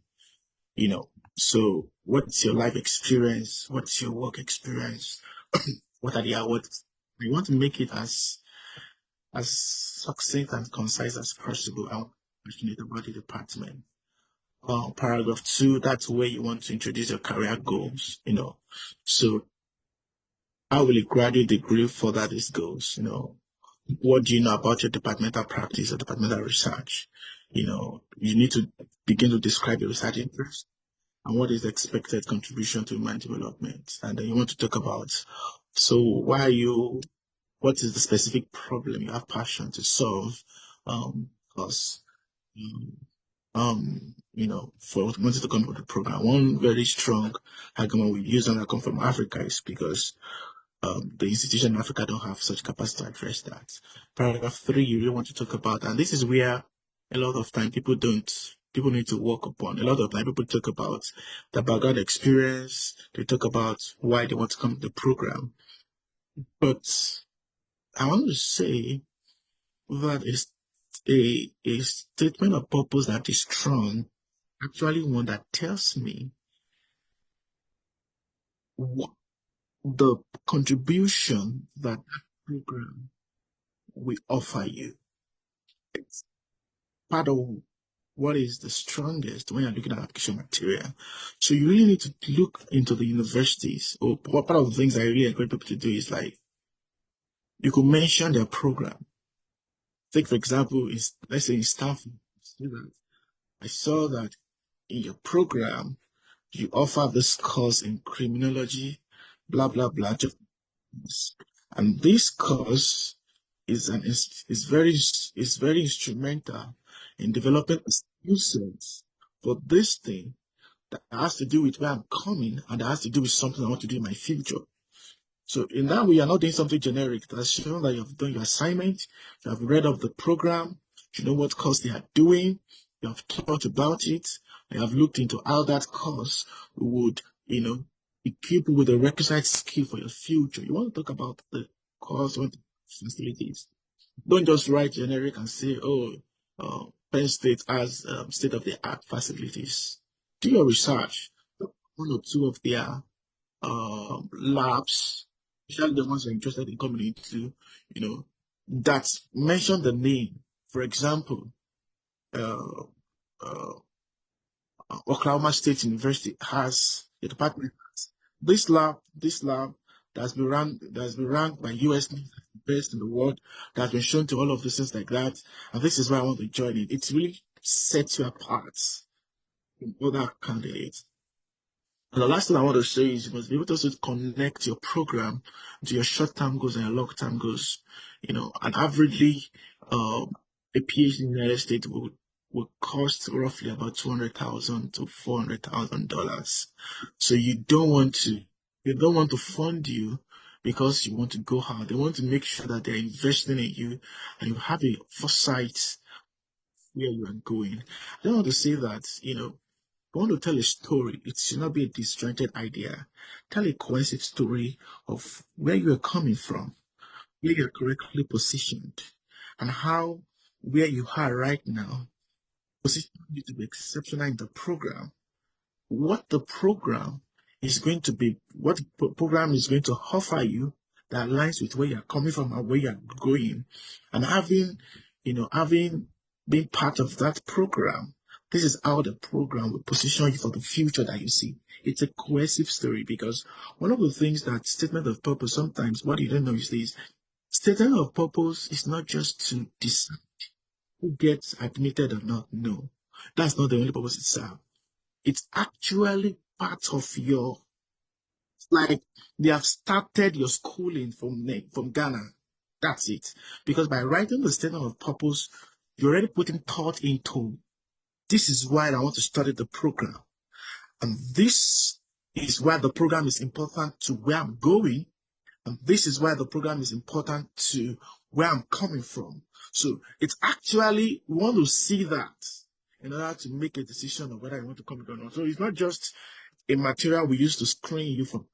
So what's your life experience? What's your work experience? What are the awards? We want to make it as succinct and concise as possible and passionate about the department. Paragraph 2, that's where you want to introduce your career goals. So how will a graduate degree further these goals? What do you know about your departmental practice or departmental research? You need to begin to describe your research interest and what is the expected contribution to human development. And then you want to talk about, so what is the specific problem you have passion to solve? Because, for wanting to come up with a program, one very strong argument we use and I come from Africa is because the institution in Africa don't have such capacity to address that. Paragraph 3, you really want to talk about, and this is where a lot of time people need to work upon. A lot of time people talk about the background experience, they talk about why they want to come to the program. But I want to say that is a statement of purpose that is strong, actually one that tells me what the contribution that program will offer you. It's part of what is the strongest when you're looking at application material. So you really need to look into the universities, or part of the things I really encourage people to do is like, you could mention their program. Take, for example, let's say in Stanford, I saw that in your program, you offer this course in criminology, blah, blah, blah. And this course is very instrumental in developing a skill set for this thing that has to do with where I'm coming and that has to do with something I want to do in my future. So in that way, you're not doing something generic. That's shown that you have done your assignment, you have read of the program, you know what course they are doing, you have thought about it, you have looked into how that course would, equip you with the requisite skill for your future. You want to talk about the course, what facilities. Don't just write generic and say, Penn State has state-of-the-art facilities. Do your research. One or two of their labs, especially the ones you're interested in coming into, that mention the name. For example, uh, uh, Oklahoma State University has a department. This lab that's been ranked by US best in the world, that's been shown to all of these things like that. And this is why I want to join it. It really sets you apart from other candidates. And the last thing I want to say is you must be able to also connect your program to your short-term goals and your long-term goals. And averagely, a PhD in the United States will cost roughly about $200,000 to $400,000. So they don't want to fund you because you want to go hard. They want to make sure that they're investing in you and you have a foresight where you are going. I don't want to say that, I want to tell a story. It should not be a disjointed idea. Tell a cohesive story of where you are coming from, where you're correctly positioned, and how where you are right now position you to be exceptional in the program, what the program is going to be, what the program is going to offer you that aligns with where you're coming from and where you're going. And having been part of that program, this is how the program will position you for the future that you see. It's a cohesive story because one of the things that statement of purpose sometimes what you don't know is this statement of purpose is not just to decide who gets admitted or not. No, that's not the only purpose it serves. It's actually part of your, like, they have started your schooling from Ghana. That's it. Because by writing the statement of purpose, you're already putting thought into this is why I want to study the program. And this is why the program is important to where I'm going. And this is why the program is important to where I'm coming from. So it's actually, we want to see that in order to make a decision of whether you want to come or not. So it's not just a material we use to screen you from.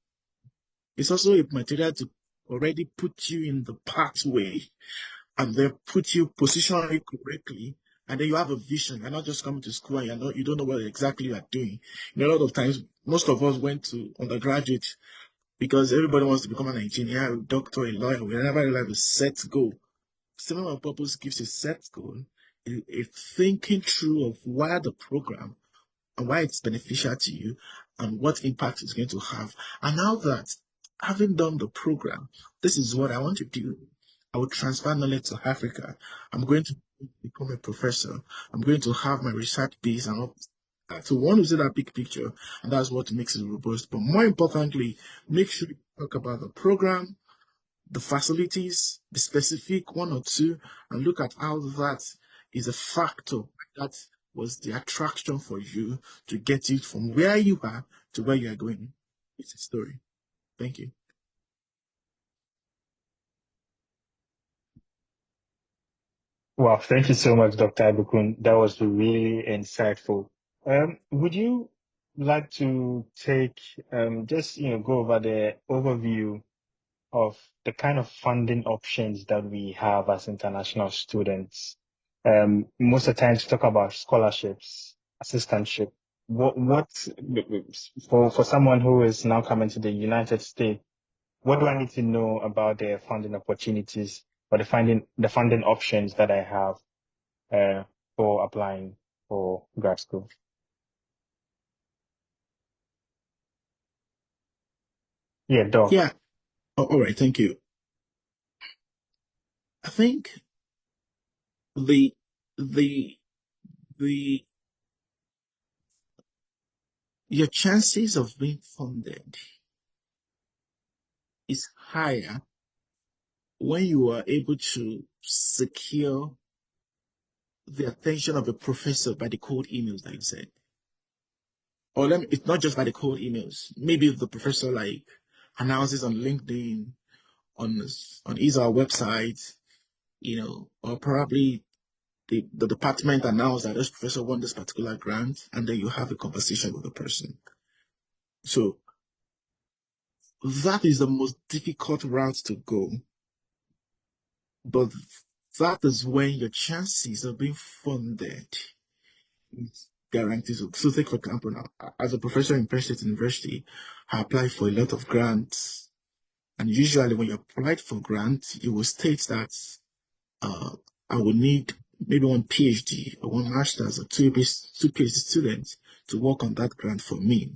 It's also a material to already put you in the pathway and then put you position you correctly. And then you have a vision. You're not just coming to school and you don't know what exactly you are doing. A lot of times, most of us went to undergraduate because everybody wants to become an engineer, a doctor, a lawyer. We never really have a set goal. Statement of purpose gives you a set goal, a thinking through of why the program and why it's beneficial to you and what impact it's going to have. And now that having done the program, this is what I want to do. I will transfer knowledge to Africa. I'm going to become a professor. I'm going to have my research base and all that. So we want to see that big picture, and that's what makes it robust. But more importantly, make sure you talk about the program, the facilities, be specific, one or two, and look at how that is a factor that was the attraction for you to get you from where you are to where you are going. It's a story. Thank you. Wow, thank you so much, Dr. Ibukun. That was really insightful. Would you like to take just go over the overview of the kind of funding options that we have as international students? Most of the times, talk about scholarships, assistantship. What for someone who is now coming to the United States? What do I need to know about the funding opportunities or the funding options that I have for applying for grad school? Yeah, Doc. Yeah. Oh, all right. Thank you. I think the the the your chances of being funded is higher when you are able to secure the attention of a professor by the cold emails that you said. Or it's not just by the cold emails. Maybe if the professor like announces on LinkedIn, on his or her website, or probably the department announced that this professor won this particular grant, and then you have a conversation with the person. So that is the most difficult route to go, but that is when your chances of being funded is guaranteed. So take for example now, as a professor in Penn State University, I applied for a lot of grants. And usually when you applied for grant, you will state that uh, I will need maybe one PhD or one master's or two PhD students to work on that grant for me.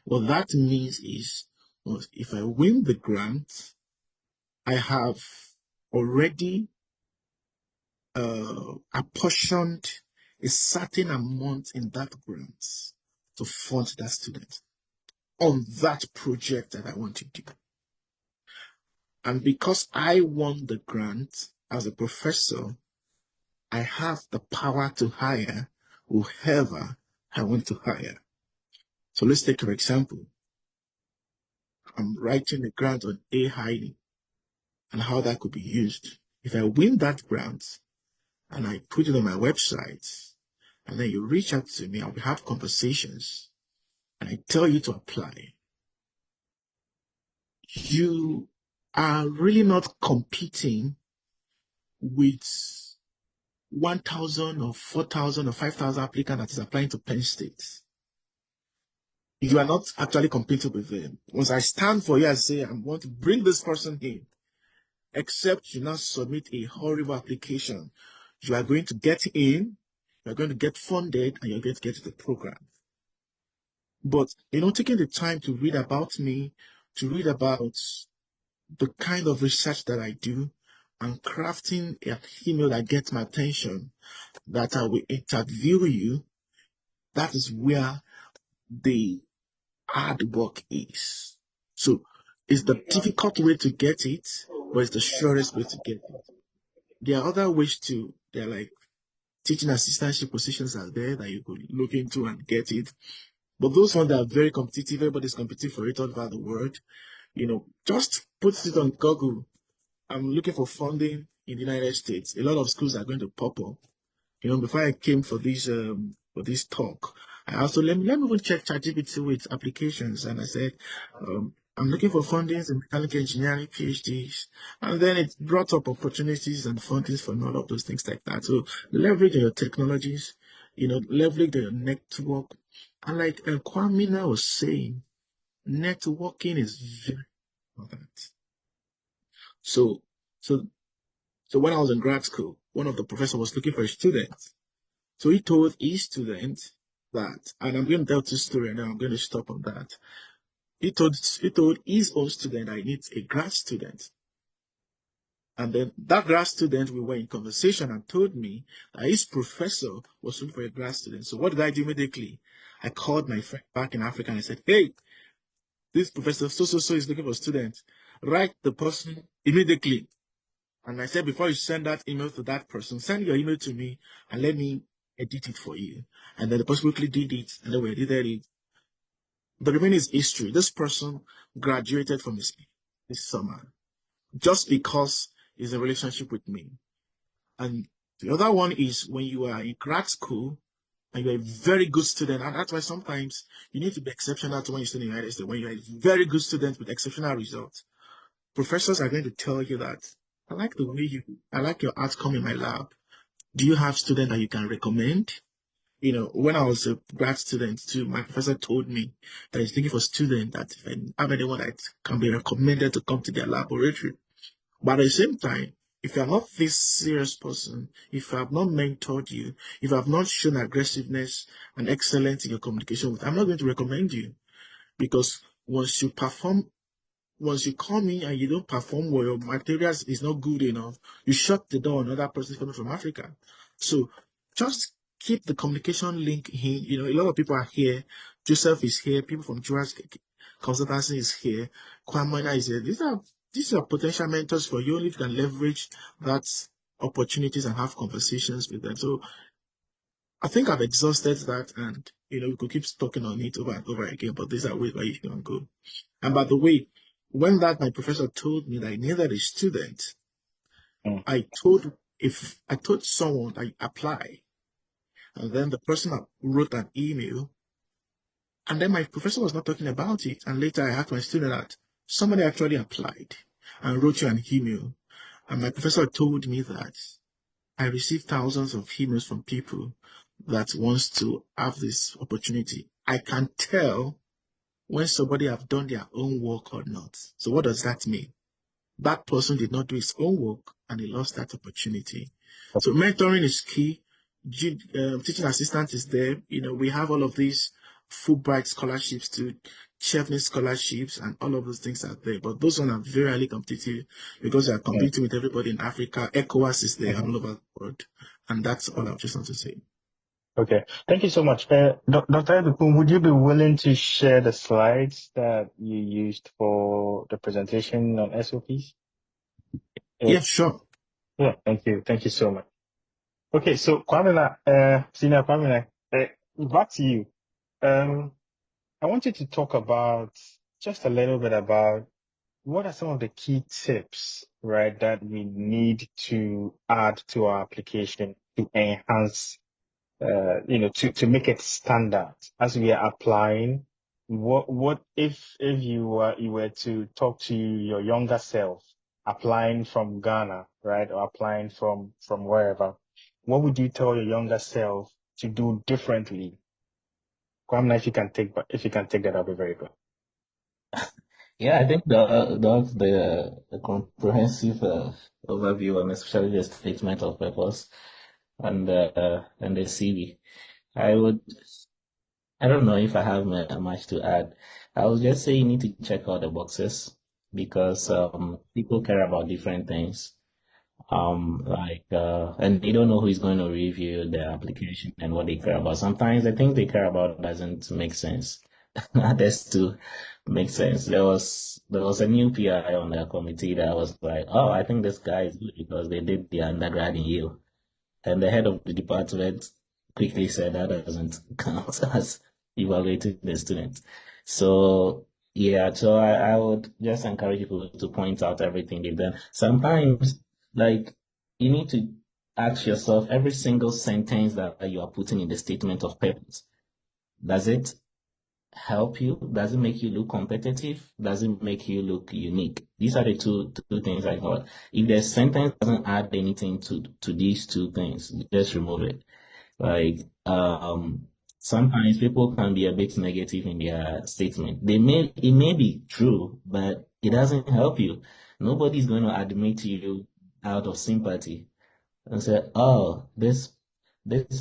What that means is, well, if I win the grant, I have already apportioned a certain amount in that grant to fund that student. on that project that I want to do. And because I won the grant as a professor, I have the power to hire whoever I want to hire. So let's take an example. I'm writing a grant on AI and how that could be used. If I win that grant and I put it on my website, and then you reach out to me and we have conversations, and I tell you to apply, you are really not competing with 1,000 or 4,000 or 5,000 applicants that is applying to Penn State. You are not actually competing with them. Once I stand for you and say, I want to bring this person in, except you now submit a horrible application, you are going to get in, you are going to get funded, and you're going to get the program. But, taking the time to read about me, to read about the kind of research that I do, and crafting an email that gets my attention, that I will interview you, that is where the hard work is. So it's the difficult way to get it, but it's the surest way to get it. There are other ways too. There are like teaching assistantship positions out there that you could look into and get it. But those ones that are very competitive, everybody's competing for it all over the world. Just put it on Google. I'm looking for funding in the United States. A lot of schools are going to pop up. Before I came for this talk, I also let me even check ChatGPT with applications, and I said, I'm looking for fundings in mechanical engineering, PhDs, and then it brought up opportunities and fundings for all of those things like that. So leverage your technologies, leverage your network, and like Kwamina was saying, networking is very important. So, so, so when I was in grad school, one of the professors was looking for a student. So he told his student that, and I'm going to tell this story and then I'm going to stop on that. He told his own student I need a grad student. And then that grad student, we were in conversation and told me that his professor was looking for a grad student. So what did I do immediately? I called my friend back in Africa and I said, hey, this professor so is looking for a student. Write the person immediately. And I said, before you send that email to that person, send your email to me and let me edit it for you. And then the person quickly did it, and then we edited it. The remaining is history. This person graduated from this summer just because he's in a relationship with me. And the other one is when you are in grad school and you're a very good student, and that's why sometimes you need to be exceptional to when you study in the United States. When you're a very good student with exceptional results, professors are going to tell you that, I like your outcome in my lab. Do you have students that you can recommend? When I was a grad student too, my professor told me that he's looking for students that if I have anyone that can be recommended to come to their laboratory. But at the same time, if you are not this serious person, if I have not mentored you, if I have not shown aggressiveness and excellence in your communication with, I'm not going to recommend you. Because once you come in and you don't perform well, your materials is not good enough, you shut the door on another person coming from Africa. So just keep the communication link in. A lot of people are here. Joseph is here. People from Joas Consultancy is here. Kwamina is here. These are potential mentors for you if you can leverage that opportunities and have conversations with them. So I think I've exhausted that, and we could keep talking on it over and over again, but these are ways where you can go. And by the way, when my professor told me that I needed a student, I told someone I apply, and then the person wrote an email, and then my professor was not talking about it. And later I asked my student that somebody actually applied and wrote you an email, and my professor told me that I received thousands of emails from people that wants to have this opportunity. I can tell when somebody have done their own work or not. So what does that mean? That person did not do his own work and he lost that opportunity. So mentoring is key. Teaching assistant is there. We have all of these Fulbright scholarships to Chevening scholarships and all of those things are there. But those ones are very highly competitive because they are competing with everybody in Africa. ECOWAS is there all over the world. And that's all I just want to say. Okay. Thank you so much. Dr. Edukun, would you be willing to share the slides that you used for the presentation on SOPs? Yeah, sure. Yeah, thank you. Thank you so much. Okay, so Kwamina, Senior Kwamina, back to you. Um, I want you to talk about just a little bit about what are some of the key tips, right, that we need to add to our application to enhance, to make it stand out as we are applying. What if you were to talk to your younger self applying from Ghana, right, or applying from wherever, what would you tell your younger self to do differently? Kwamina, if you can take that, that'll be very good. Yeah, I think that's the comprehensive overview, and especially the statement of purpose and the CV. I would, I don't know if I have much to add. I would just say you need to check out the boxes because people care about different things. And they don't know who is going to review their application and what they care about. Sometimes the things they care about doesn't make sense. Others to make sense. There was a new PI on the committee that was like, oh, I think this guy is good because they did the undergrad in Yale. And the head of the department quickly said that doesn't count as evaluating the student. So yeah, so I would just encourage people to point out everything they've done. Sometimes, like, you need to ask yourself every single sentence that you are putting in the statement of purpose. Does it help you? Does it make you look competitive? Does it make you look unique? These are the two things I thought. If the sentence doesn't add anything to these two things, just remove it. Like sometimes people can be a bit negative in their statement. It may be true, but it doesn't help you. Nobody's going to admit you out of sympathy and say, "Oh, this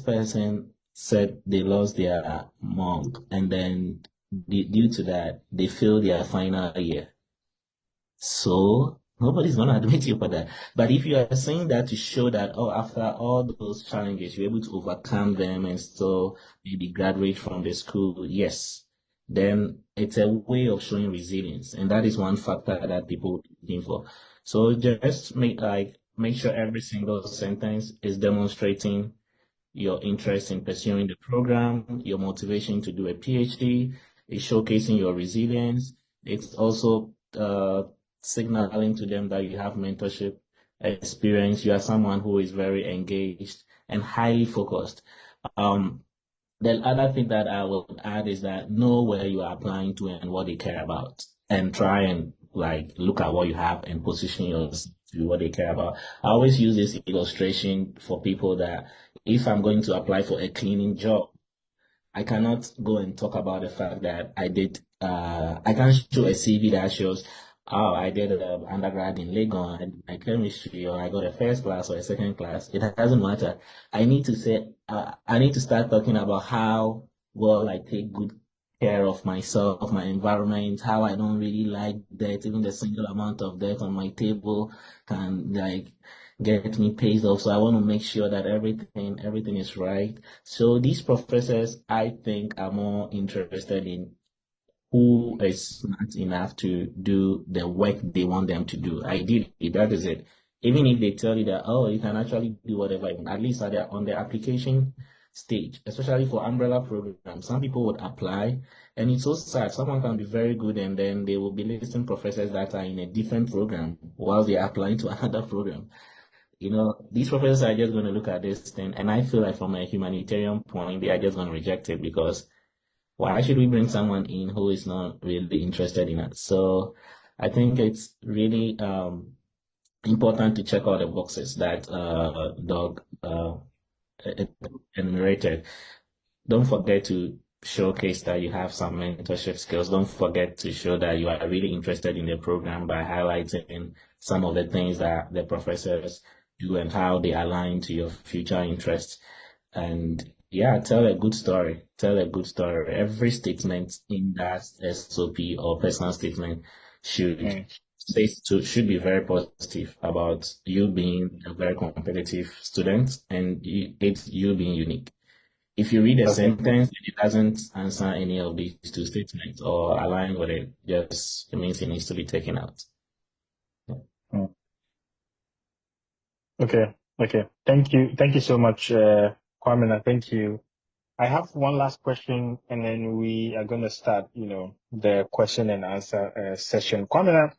person said they lost their mom, and then due to that, they failed their final year." So nobody's gonna admit you for that. But if you are saying that to show that, oh, after all those challenges, you're able to overcome them and still maybe graduate from the school, yes, then it's a way of showing resilience, and that is one factor that people would be looking for. So just make sure every single sentence is demonstrating your interest in pursuing the program, your motivation to do a PhD, is showcasing your resilience. It's also signaling to them that you have mentorship experience. You are someone who is very engaged and highly focused. Um, the other thing that I will add is that know where you are applying to and what they care about, and try and like look at what you have and position yourself to what they care about. I always use this illustration for people that if I'm going to apply for a cleaning job, I cannot go and talk about the fact that I can show a CV that shows, oh, I did undergrad in Legon and my chemistry, or I got a first class or a second class. It doesn't matter. I need to start talking about how well I take good care of myself, my environment, how I don't really like dirt, even the single amount of dirt on my table can like get me paid off. So I want to make sure that everything is right. So these professors, I think, are more interested in who is smart enough to do the work they want them to do. Ideally, that is it. Even if they tell you that, oh, you can actually do whatever you want, at least on the application stage, especially for umbrella programs, some people would apply, and it's so sad. Someone can be very good, and then they will be listing professors that are in a different program while they're applying to another program. These professors are just going to look at this thing, and I feel like from a humanitarian point, they are just going to reject it because why should we bring someone in who is not really interested in it? So I think it's really important to check out the boxes that Doug enumerated. Don't forget to showcase that you have some mentorship skills. Don't forget to show that you are really interested in the program by highlighting some of the things that the professors do and how they align to your future interests. And yeah, tell a good story. Tell a good story. Every statement in that SOP or personal statement should Mm. should be very positive about you being a very competitive student and it's you being unique. If you read a Okay. sentence and it doesn't answer any of these two statements or align with it, just it means it needs to be taken out. Mm. Okay. Okay. Thank you. Thank you so much, Kwamina. Thank you. I have one last question, and then we are going to start, the question and answer session. Kwamina,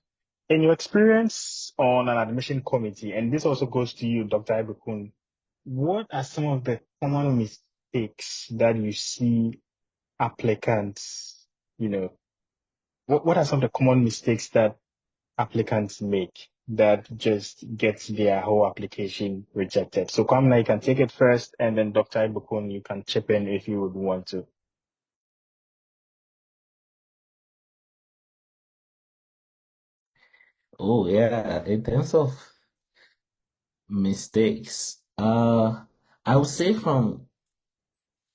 in your experience on an admission committee, and this also goes to you, Dr. Ibukun, what are some of the common mistakes that you see applicants, what are some of the common mistakes that applicants make that just gets their whole application rejected? So, Kwamina, you can take it first, and then Dr. Ibukun, you can chip in if you would want to. Oh yeah, in terms of mistakes, I would say from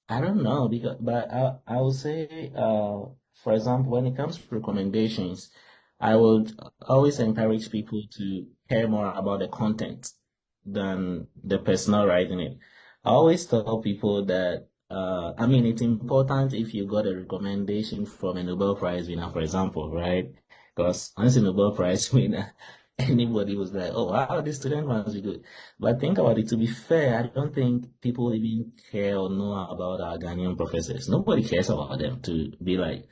I don't know because, but I would say, for example, when it comes to recommendations, I would always encourage people to care more about the content than the personal writing it. I always tell people that, I mean, it's important if you got a recommendation from a Nobel Prize winner, for example, right? Because once a Nobel Prize winner, anybody was like, oh, wow, this student must be good. But think about it, to be fair, I don't think people even care or know about our Ghanaian professors. Nobody cares about them to be like,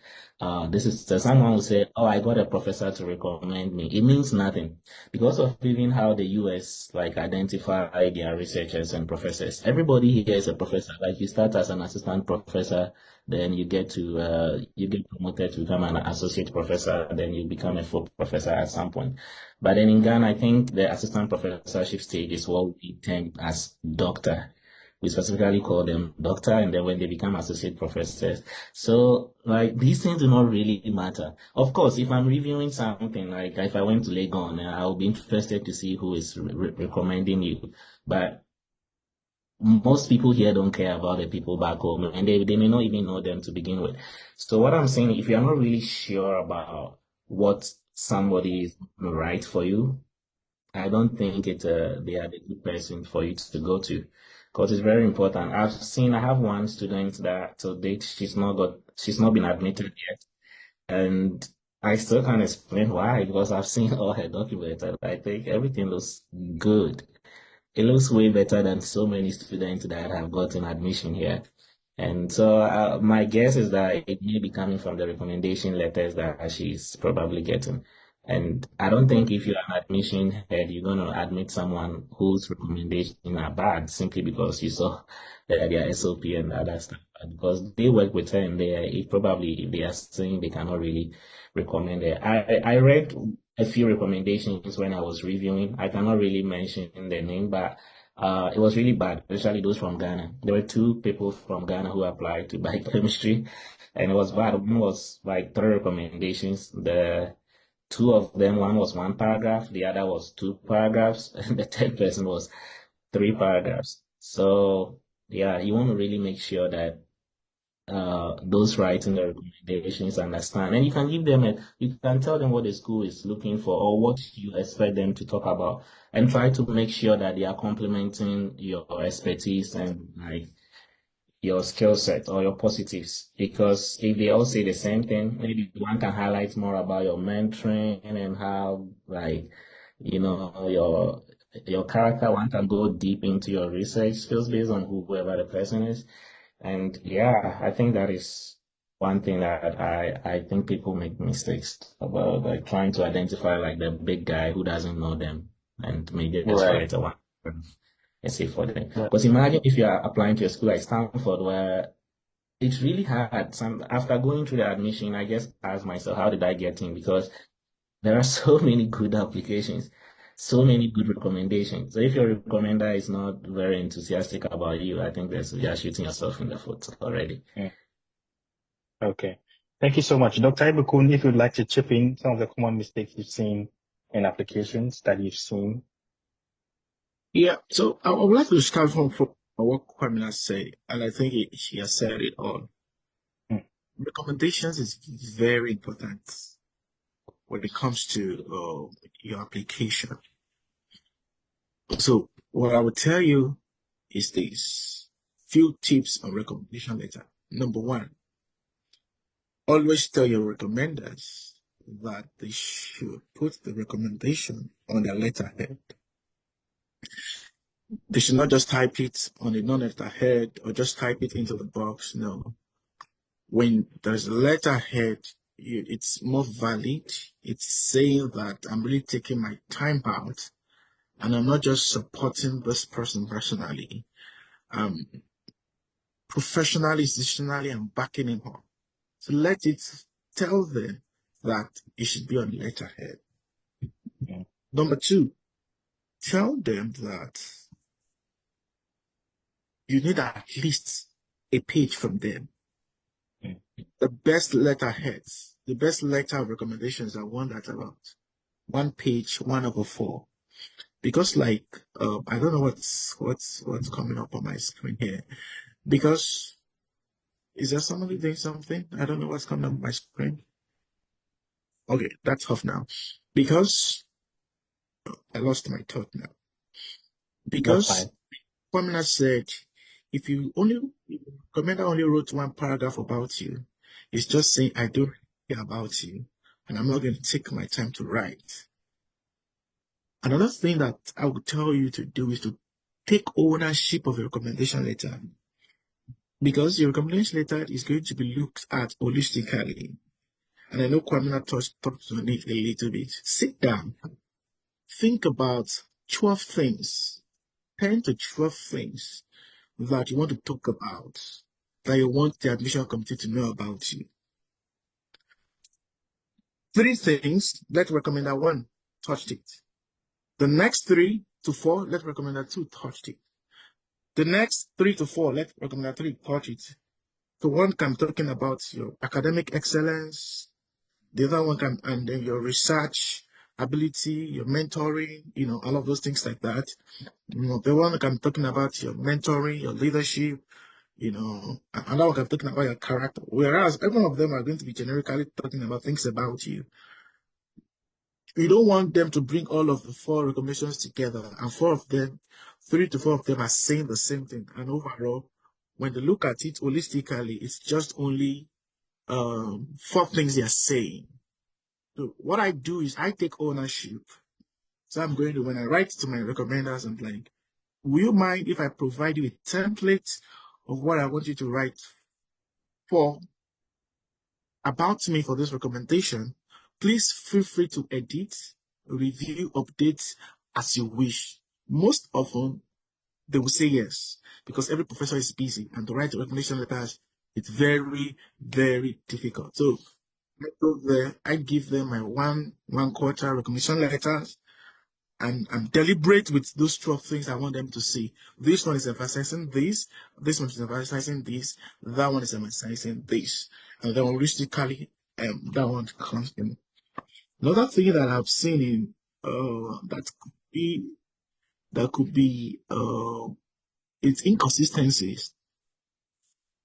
this is so someone will say, oh, I got a professor to recommend me. It means nothing because of even how the US like identify their researchers and professors. Everybody here is a professor. Like you start as an assistant professor, then you get promoted to become an associate professor, then you become a full professor at some point. But then in Ghana, I think the assistant professorship stage is what we term as doctor. We specifically call them doctor, and then when they become associate professors. So, like, these things do not really matter. Of course, if I'm reviewing something, like if I went to Legon, I'll be interested to see who is recommending you. But most people here don't care about the people back home, and they may not even know them to begin with. So what I'm saying, if you're not really sure about what somebody is right for you, I don't think they are the good person for you to go to because it's very important. I have one student that to date she's not been admitted yet, and I still can't explain why because I've seen all her documents and I think everything looks good. It looks way better than so many students that have gotten admission here. And so my guess is that it may be coming from the recommendation letters that she's probably getting. And I don't think if you're an admission head, you're going to admit someone whose recommendations are bad simply because you saw their SOP and other stuff. Because they work with her and if they are saying they cannot really recommend it. I read a few recommendations when I was reviewing. I cannot really mention the name, but it was really bad, especially those from Ghana. There were two people from Ghana who applied to biochemistry, and it was bad. One was like three recommendations. The two of them, one was one paragraph, the other was two paragraphs, and the third person was three paragraphs. So yeah, you want to really make sure that those writing the recommendations understand. And you can you can tell them what the school is looking for or what you expect them to talk about and try to make sure that they are complementing your expertise and like your skill set or your positives. Because if they all say the same thing, maybe one can highlight more about your mentoring and how like, your character. One can go deep into your research skills based on whoever the person is. And yeah, I think that is one thing that I think people make mistakes about, like trying to identify like the big guy who doesn't know them and maybe just Right. write a one essay for them. Right. Because imagine if you are applying to a school like Stanford where it's really hard. After going through the admission, I just asked myself, how did I get in? Because there are so many good applications, so many good recommendations. So if your recommender is not very enthusiastic about you, I think you're shooting yourself in the foot already. Mm. Okay. Thank you so much. Dr. Ibukun, if you'd like to chip in some of the common mistakes you've seen in applications that you've seen. Yeah, so I would like to start from what Kwamina said, and I think she has said it all. Mm. Recommendations is very important when it comes to your application. So what I would tell you is this. few tips on recommendation letter. Number one, always tell your recommenders that they should put the recommendation on their letterhead. They should not just type it on a non-letterhead or just type it into the box. No. When there's a letterhead, it's more valid. It's saying that I'm really taking my time out and I'm not just supporting this person personally. Professionally, institutionally, I'm backing him up. So let it tell them that it should be on letterhead. Yeah. Number two, tell them that you need at least a page from them. Yeah. The best letterheads, the best letter recommendations are one that's about 1 page, 1/4. Because I don't know what's coming up on my screen here. Because is there somebody doing something? I don't know what's coming up on my screen. Okay, that's off now. Because I lost my thought now. That's Because fine. Pamela said, if Commander only wrote one paragraph about you, it's just saying, I don't care about you, and I'm not going to take my time to write. Another thing that I would tell you to do is to take ownership of your recommendation letter, because your recommendation letter is going to be looked at holistically. And I know Kwamina touched on it a little bit. Sit down, think about 12 things, 10 to 12 things that you want to talk about, that you want the admission committee to know about you. 3 things, let's recommend that 1 touched it. The next 3 to 4, let's recommend that 2 touched it. The next 3 to 4, let's recommend that 3 touched it. So one can talking about your academic excellence, the other one can, and then your research ability, your mentoring, all of those things like that. The one can talking about your mentoring, your leadership, another one can talking about your character. Whereas every one of them are going to be generically talking about things about you. You don't want them to bring all of the 4 recommendations together, and 3 to 4 of them are saying the same thing. And overall, when they look at it holistically, it's just only 4 things they are saying. So what I do is I take ownership. So I'm going to, when I write to my recommenders, I'm like, will you mind if I provide you a template of what I want you to write for about me for this recommendation? Please feel free to edit, review, update as you wish. Most often, they will say yes, because every professor is busy, and to write recommendation letters, it's very, very difficult. So I give them my one quarter recommendation letters, and I'm deliberate with those 12 things I want them to see. This one is emphasizing this one is emphasizing this, that one is emphasizing this, and then realistically, that one comes in. Another thing that I've seen in that could be it's inconsistencies.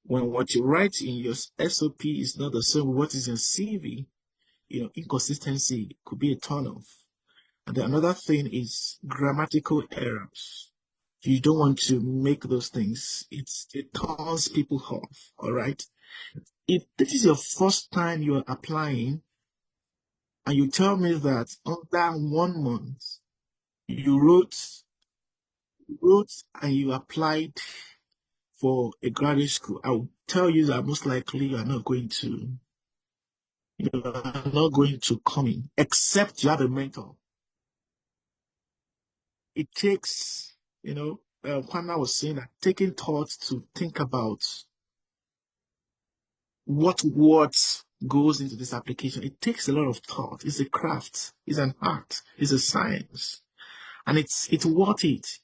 When what you write in your SOP is not the same with what is in CV, inconsistency could be a turnoff. And then another thing is grammatical errors. You don't want to make those things. It turns people off. All right. If this is your first time you are applying, and you tell me that under 1 month you wrote and you applied for a graduate school, I will tell you that most likely you are not going to come in, except you have a mentor. It takes, Kwame was saying that taking thought to think about what goes into this application. It takes a lot of thought. It's a craft. It's an art. It's a science, and it's worth it.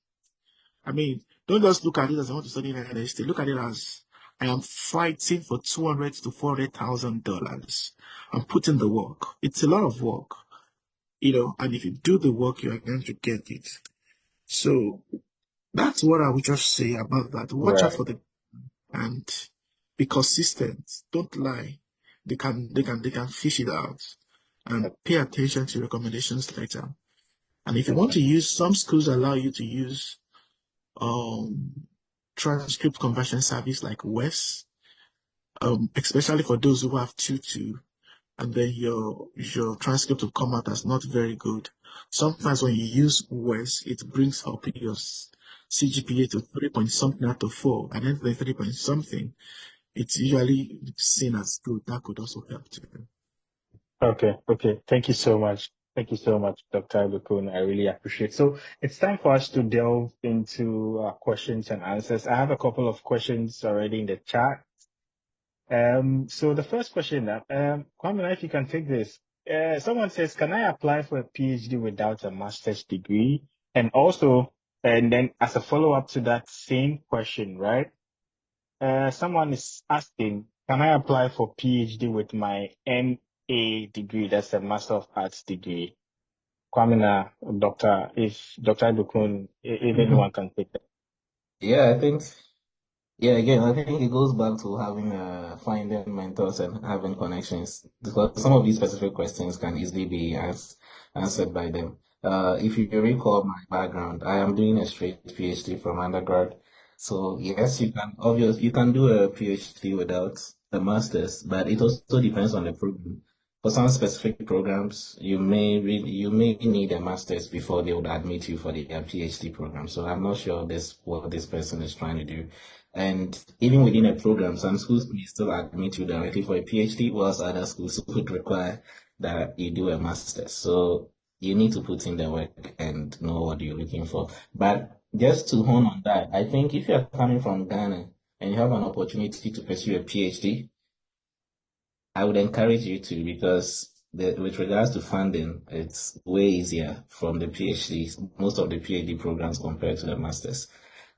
I mean, don't just look at it as I want to study in university. Look at it as I am fighting for $200,000 to $400,000. I'm putting the work. It's a lot of work, and if you do the work, you are going to get it. So that's what I would just say about that. Watch out for and be consistent. Don't lie. They can fish it out, and pay attention to recommendations later. And if you want to use, some schools allow you to use transcript conversion service like WES, especially for those who have tutu, and then your transcript will come out as not very good. Sometimes when you use WES, it brings up your CGPA to 3 point something out of 4, and then the 3 point something, it's usually seen as good. That could also help too. Okay, okay. Thank you so much. Thank you so much, Dr. Ibukun. I really appreciate it. So it's time for us to delve into questions and answers. I have a couple of questions already in the chat. So the first question, Kwame, if you can take this. Someone says, can I apply for a PhD without a master's degree? And also, and then as a follow-up to that same question, right? Someone is asking, can I apply for PhD with my MA degree? That's a Master of Arts degree. Kwamina, Doctor, if Dr. Dukun, if anyone can take that. Yeah, I think. Yeah, again, I think it goes back to having finding mentors and having connections because some of these specific questions can easily be answered by them. If you recall my background, I am doing a straight PhD from undergrad. So yes, you can do a PhD without a master's, but it also depends on the program. For some specific programs, you may need a master's before they would admit you for the PhD program. So I'm not sure this what this person is trying to do. And even within a program, some schools may still admit you directly for a PhD, whilst other schools would require that you do a master's. So you need to put in the work and know what you're looking for. But just to hone on that, I think if you're coming from Ghana and you have an opportunity to pursue a PhD, I would encourage you to because with regards to funding, it's way easier from the PhDs, most of the PhD programs compared to the masters.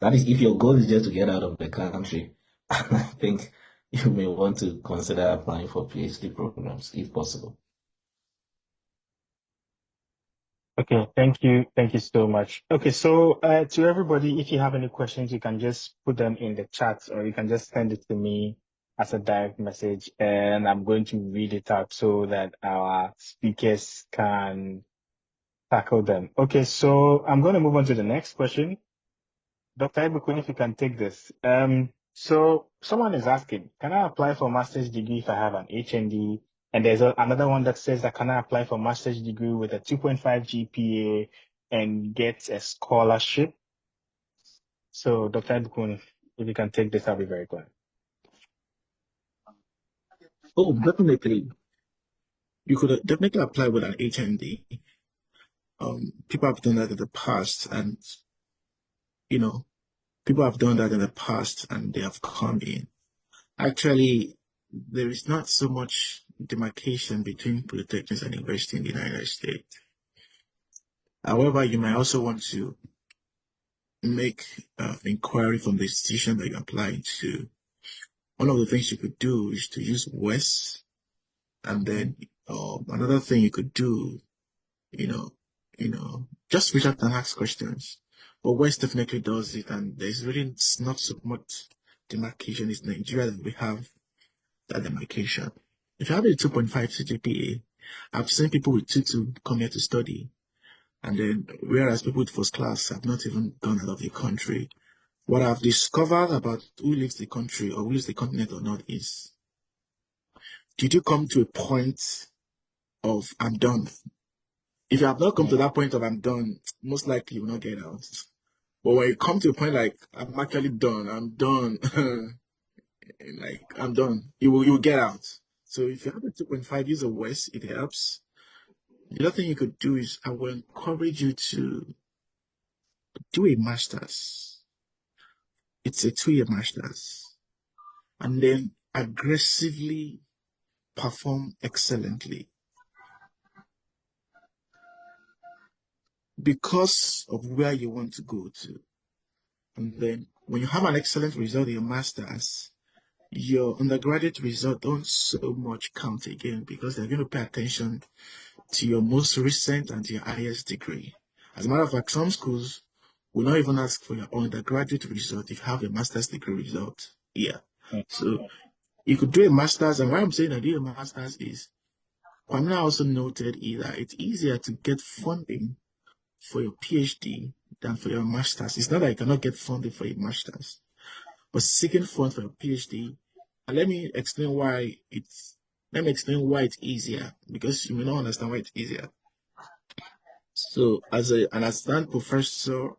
That is, if your goal is just to get out of the country, I think you may want to consider applying for PhD programs if possible. Okay, thank you. Thank you so much. Okay, so to everybody, if you have any questions, you can just put them in the chat or you can just send it to me as a direct message and I'm going to read it out so that our speakers can tackle them. Okay, so I'm going to move on to the next question. Dr. Ibukun, if you can take this. So someone is asking, can I apply for a master's degree if I have an HND? And there's another one that says that can I apply for a master's degree with a 2.5 GPA and get a scholarship? So Dr. Ibukun, if you can take this, I'll be very glad. Oh, definitely. You could definitely apply with an HND. People have done that in the past, and you know, people have done that in the past, and they have come in. Actually, there is not so much demarcation between polytechnics and university in the United States. However, you might also want to make inquiry from the institution that you're applying to. One of the things you could do is to use WES, and then another thing you could do, you know, just reach out and ask questions. But WES definitely does it, and there's really not so much demarcation. It's Nigeria that we have that demarcation. If you have a 2.5 CGPA, I've seen people with 2 come here to study, and then whereas people with first class have not even gone out of the country. What I've discovered about who leaves the country or who leaves the continent or not is, did you come to a point of I'm done? If you have not come to that point of I'm done, most likely you will not get out. But when you come to a point like I'm actually done, I'm done, like I'm done, you will get out. So if you have a 2.5 use of WES, it helps. The other thing you could do is I will encourage you to do a master's. It's a 2-year master's. And then aggressively perform excellently. Because of where you want to go to. And then when you have an excellent result in your master's, your undergraduate result don't so much count again because they're going to pay attention to your most recent and your highest degree. As a matter of fact, some schools will not even ask for your undergraduate result if you have a master's degree result. Yeah. So you could do a master's, and why I'm saying I do a master's is Kwamina also noted that it's easier to get funding for your PhD than for your master's. It's not that you cannot get funding for your master's, but seeking funds for a PhD. And let me explain why it's easier, because you may not understand why it's easier. So as an assistant professor,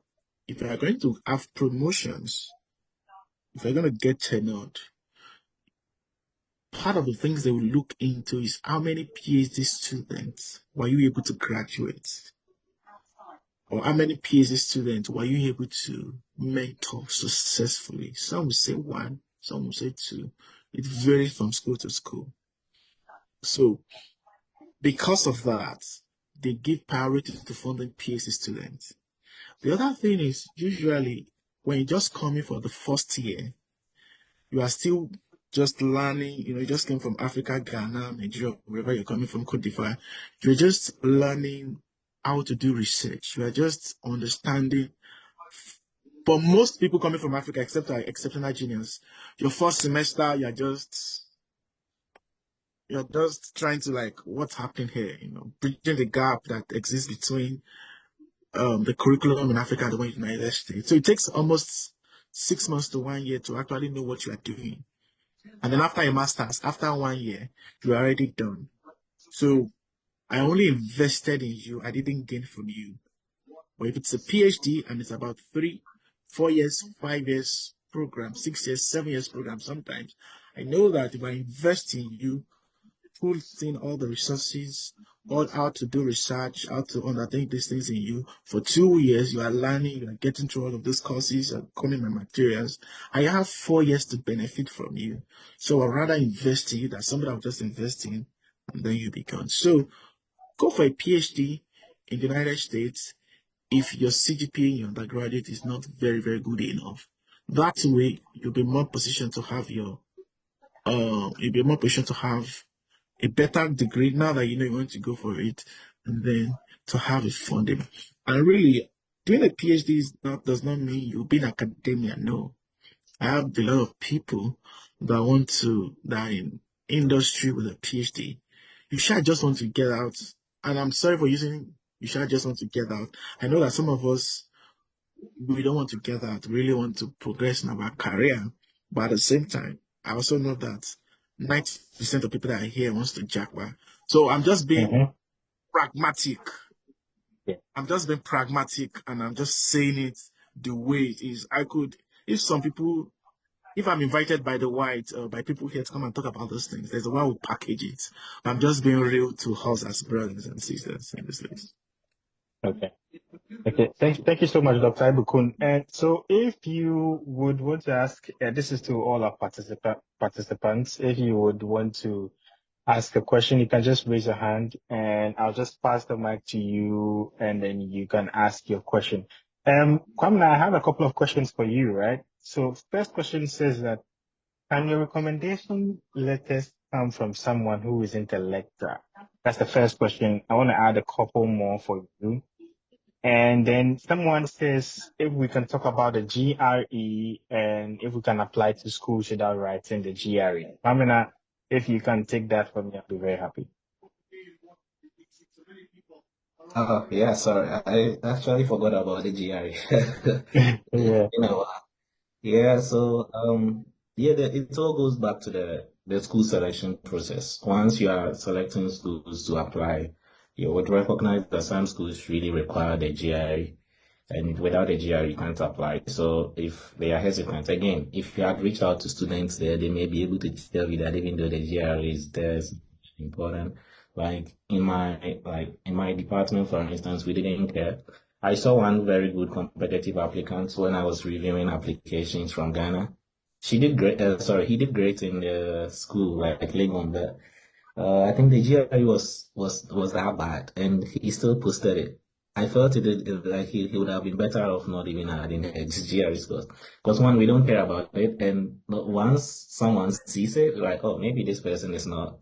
if you are going to have promotions, if you're going to get tenured, part of the things they will look into is how many PhD students were you able to graduate? Or how many PhD students were you able to mentor successfully? Some will say one, some will say two. It varies from school to school. So because of that, they give priority to funding PhD students. The other thing is usually when you're just coming for the first year, you are still just learning, you just came from Africa, Ghana, Nigeria, wherever you're coming from, Cote d'Ivoire. You're just learning how to do research. You are just understanding. But most people coming from Africa, except our exceptional genius, your first semester, you're just trying to like, what's happening here? Bridging the gap that exists between the curriculum in Africa and the one in the United States. So it takes almost 6 months to 1 year to actually know what you are doing. And then after a master's, after 1 year, you're already done. So I only invested in you. I didn't gain from you. But if it's a PhD and it's about 3, 4 years, 5 years program, 6 years, 7 years program, sometimes I know that if I invest in you, put in all the resources, all how to do research, how to undertake these things in you. For 2 years, you are learning, you are getting through all of those courses, and coming my materials. I have 4 years to benefit from you. So I'd rather invest in you than somebody I'll just invest in and then you be gone. So go for a PhD in the United States if your CGPA in your undergraduate is not very, very good enough. That way, you'll be more positioned to have a better degree now that you want to go for it, and then to have a funding. And really, doing a PhD does not mean you'll be in academia. No, I have a lot of people that are in industry with a PhD. You should just want to get out. And I'm sorry for using you should just want to get out. I know that some of us, we don't want to get out, we really want to progress in our career. But at the same time, I also know that 90% of people that are here wants to jackpot. So I'm just being pragmatic. Yeah. I'm just being pragmatic and I'm just saying it the way it is. If I'm invited by the white by people here to come and talk about those things, there's a way we'll package it. I'm just being real to us as brothers and sisters in this place. Okay. Okay. Thank you so much, Dr. Ibukun. And so if you would want to ask, this is to all our participants, if you would want to ask a question, you can just raise your hand and I'll just pass the mic to you and then you can ask your question. Kwamna, I have a couple of questions for you, right? So first question says that, can your recommendation letters come from someone who isn't a lecturer? That's the first question. I want to add a couple more for you. And then someone says if we can talk about the GRE and if we can apply to schools without writing the GRE. Pamela, if you can take that from me, I'll be very happy. Oh, yeah, sorry. I actually forgot about the GRE. Yeah. Yeah, so yeah, it all goes back to the school selection process. Once you are selecting schools to apply, you would recognize that some schools really require the GRE, and without a GRE, you can't apply. So if they are hesitant, again, if you had reached out to students there, they may be able to tell you that even though the GRE is there, it's important. Like in my department, for instance, we didn't care. I saw one very good competitive applicant when I was reviewing applications from Ghana. She did great. Sorry, he did great in the school, like Legon, but I think the GRE was that bad, and he still posted it. I felt like he would have been better off not even adding his GRE scores, because one, we don't care about it, and once someone sees it, like, oh, maybe this person is not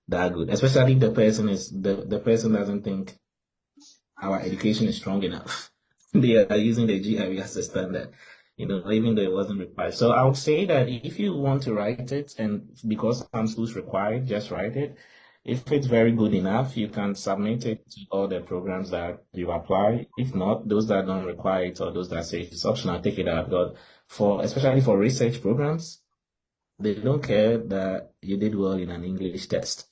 that good, especially if the person doesn't think our education is strong enough. They are using the GRE as a standard, even though it wasn't required. So I would say that if you want to write it, and because some schools require it, just write it. If it's very good enough, you can submit it to all the programs that you apply. If not, those that don't require it or those that say it's optional, take it out. But especially for research programs, they don't care that you did well in an English test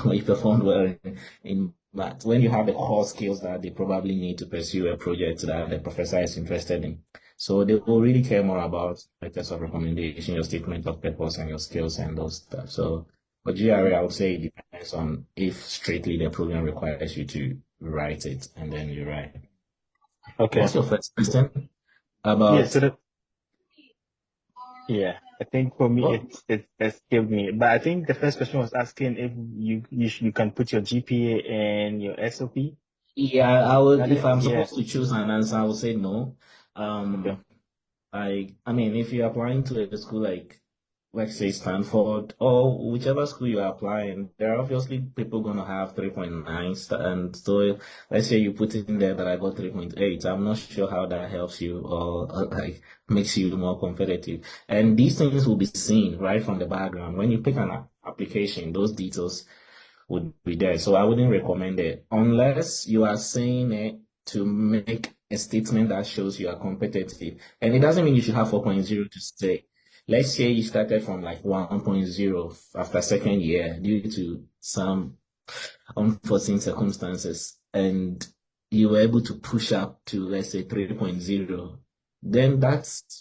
or you performed well in math. When you have the core skills that they probably need to pursue a project that the professor is interested in. So they will really care more about letters of recommendation, your statement of purpose, and your skills and those stuff. So for GRA, I would say it depends on if strictly the program requires you to write it, and then you write. Okay. What's your first question Yeah, about? I think for me Oh, it escaped me. But I think the first question was asking if you can put your GPA and your SOP. yeah, I would. That If it? I'm Yeah. supposed to choose an answer, I would say no. Okay. Um, I mean, if you're applying to a school like, let's say Stanford or whichever school you're applying, there are obviously people going to have 3.9, and so let's say you put it in there that I got 3.8. I'm not sure how that helps you or like makes you more competitive. And these things will be seen right from the background. When you pick an application, those details would be there. So I wouldn't recommend it unless you are saying it to make a statement that shows you are competitive. And it doesn't mean you should have 4.0 to stay. Let's say you started from like 1.0 after second year due to some unforeseen circumstances and you were able to push up to, let's say, 3.0, then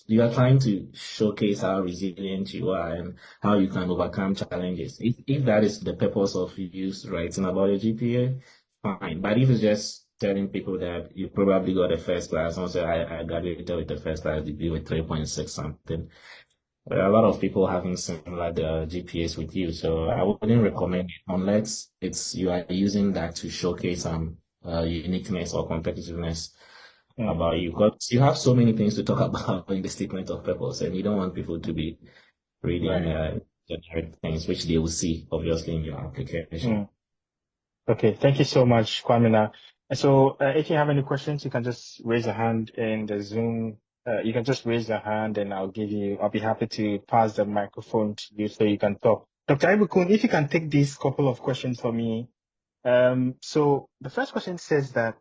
you are trying to showcase how resilient you are and how you can overcome challenges. If that is the purpose of you writing about your GPA, fine. But if it's just telling people that you probably got a first class, and say I graduated with a first class degree with 3.6 something, there are a lot of people having similar GPAs with you, so I wouldn't recommend it unless you are using that to showcase some uniqueness or competitiveness Mm, about you. Because you have so many things to talk about in the statement of purpose, and you don't want people to be reading right. generic things, which they will see obviously in your application. Mm. Okay. Thank you so much, Kwamina. So, if you have any questions, you can just raise your hand in the Zoom. You can just raise your hand and I'll be happy to pass the microphone to you so you can talk. Dr. Ibukun, if you can take these couple of questions for me. So the first question says that,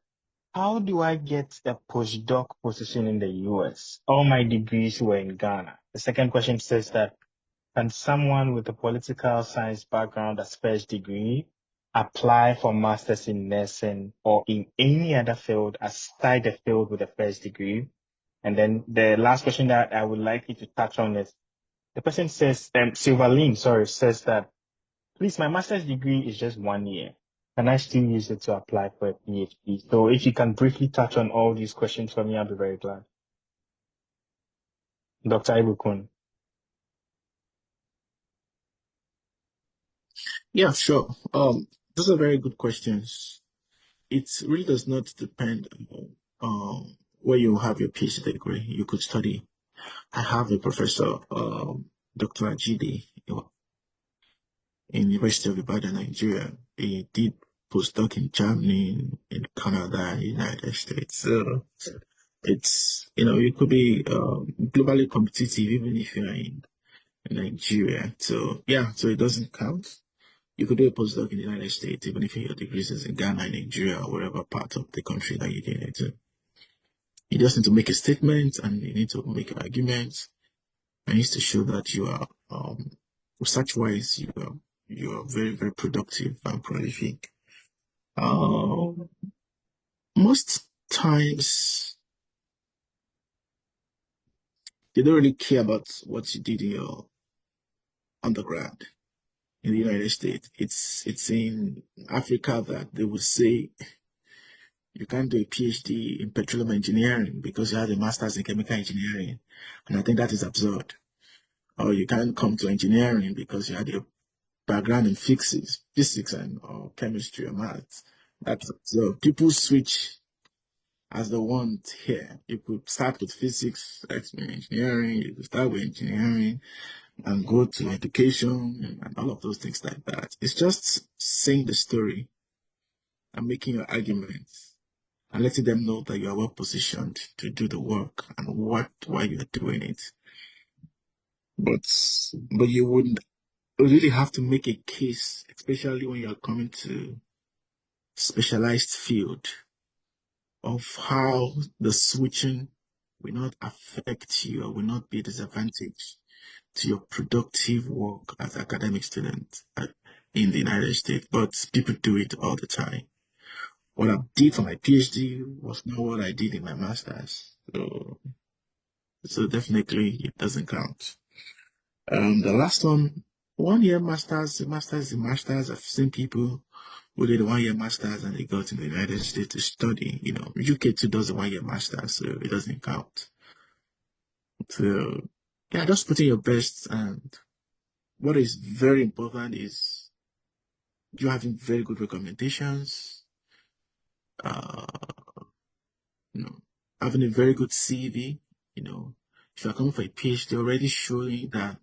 how do I get a postdoc position in the US? All my degrees were in Ghana. The second question says that, can someone with a political science background as first degree apply for masters in nursing or in any other field aside the field with a first degree? And then the last question that I would like you to touch on is, the person says, says that, please, my master's degree is just 1 year. Can I still use it to apply for a PhD? So if you can briefly touch on all these questions for me, I'll be very glad. Dr. Ibukun. Yeah, sure. Those are very good questions. It really does not depend on where you have your PhD degree. You could study. I have a professor, Dr. Ajidi, in University of Ibadan, Nigeria. He did postdoc in Germany, in Canada, United States. So it's, you could be globally competitive even if you're in Nigeria. So yeah, so it doesn't count. You could do a postdoc in the United States even if your degree is in Ghana, Nigeria, or whatever part of the country that you're doing it to. You just need to make a statement and you need to make arguments and you need to show that you are research-wise you are very, very productive and prolific. Um, most times they don't really care about what you did in your undergrad in the United States. It's in Africa that they would say you can't do a PhD in petroleum engineering because you have a master's in chemical engineering. And I think that is absurd. Or you can't come to engineering because you had a background in physics and or chemistry or maths. That's absurd. People switch as they want here. You could start with physics, engineering, you could start with engineering and go to education and all of those things like that. It's just saying the story and making your arguments and letting them know that you are well positioned to do the work and why you are doing it. But you wouldn't you really have to make a case, especially when you're coming to specialized field, of how the switching will not affect you or will not be a disadvantage to your productive work as an academic student in the United States. But people do it all the time. What I did for my PhD was not what I did in my master's. So definitely it doesn't count. The last one, 1 year masters, the masters. I've seen people who did a 1 year masters and they got in the United States to study. UK too does a 1 year masters, so it doesn't count. So yeah, just put in your best. And what is very important is you having very good recommendations, uh, having a very good CV. If you're coming for a PhD, already showing that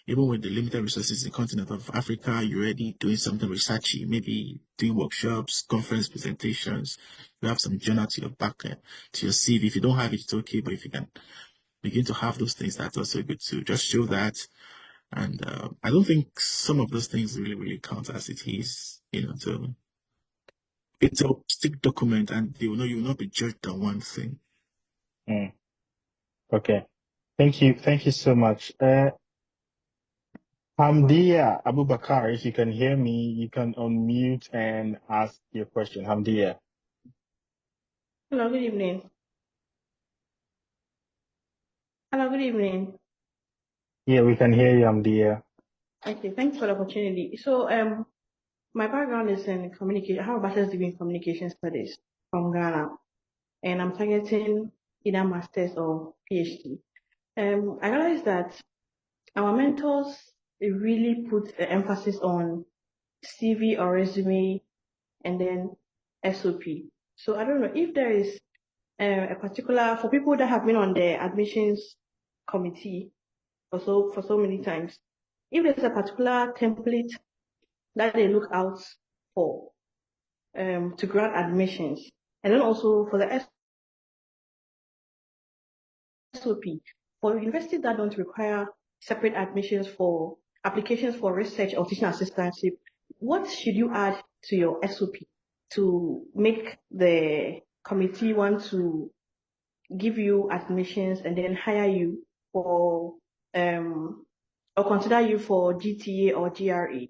even with the limited resources in the continent of Africa, you're already doing something researchy, maybe doing workshops, conference presentations. You have some journal to your back, to your CV. If you don't have it, it's okay. But if you can begin to have those things, that's also good too. Just show that. And I don't think some of those things really, really count as it is. It's a stick document, and you will not be judged on one thing. Okay. Thank you. Thank you so much. Hamdia Abubakar, if you can hear me, you can unmute and ask your question. Hamdia. Hello, good evening. Hello, good evening. Yeah, we can hear you, Hamdia. Okay, thanks for the opportunity. So, my background is in communication. I have a bachelor's degree in communication studies from Ghana, and I'm targeting either master's or PhD. I realized that our mentors they really put the emphasis on CV or resume and then SOP. So I don't know if there is a particular for people that have been on the admissions committee for so many times. If there's a particular template that they look out for to grant admissions, and then also for the SOP, for universities that don't require separate admissions for applications for research or teaching assistantship, what should you add to your SOP to make the committee want to give you admissions and then hire you for or consider you for GTA or GRE?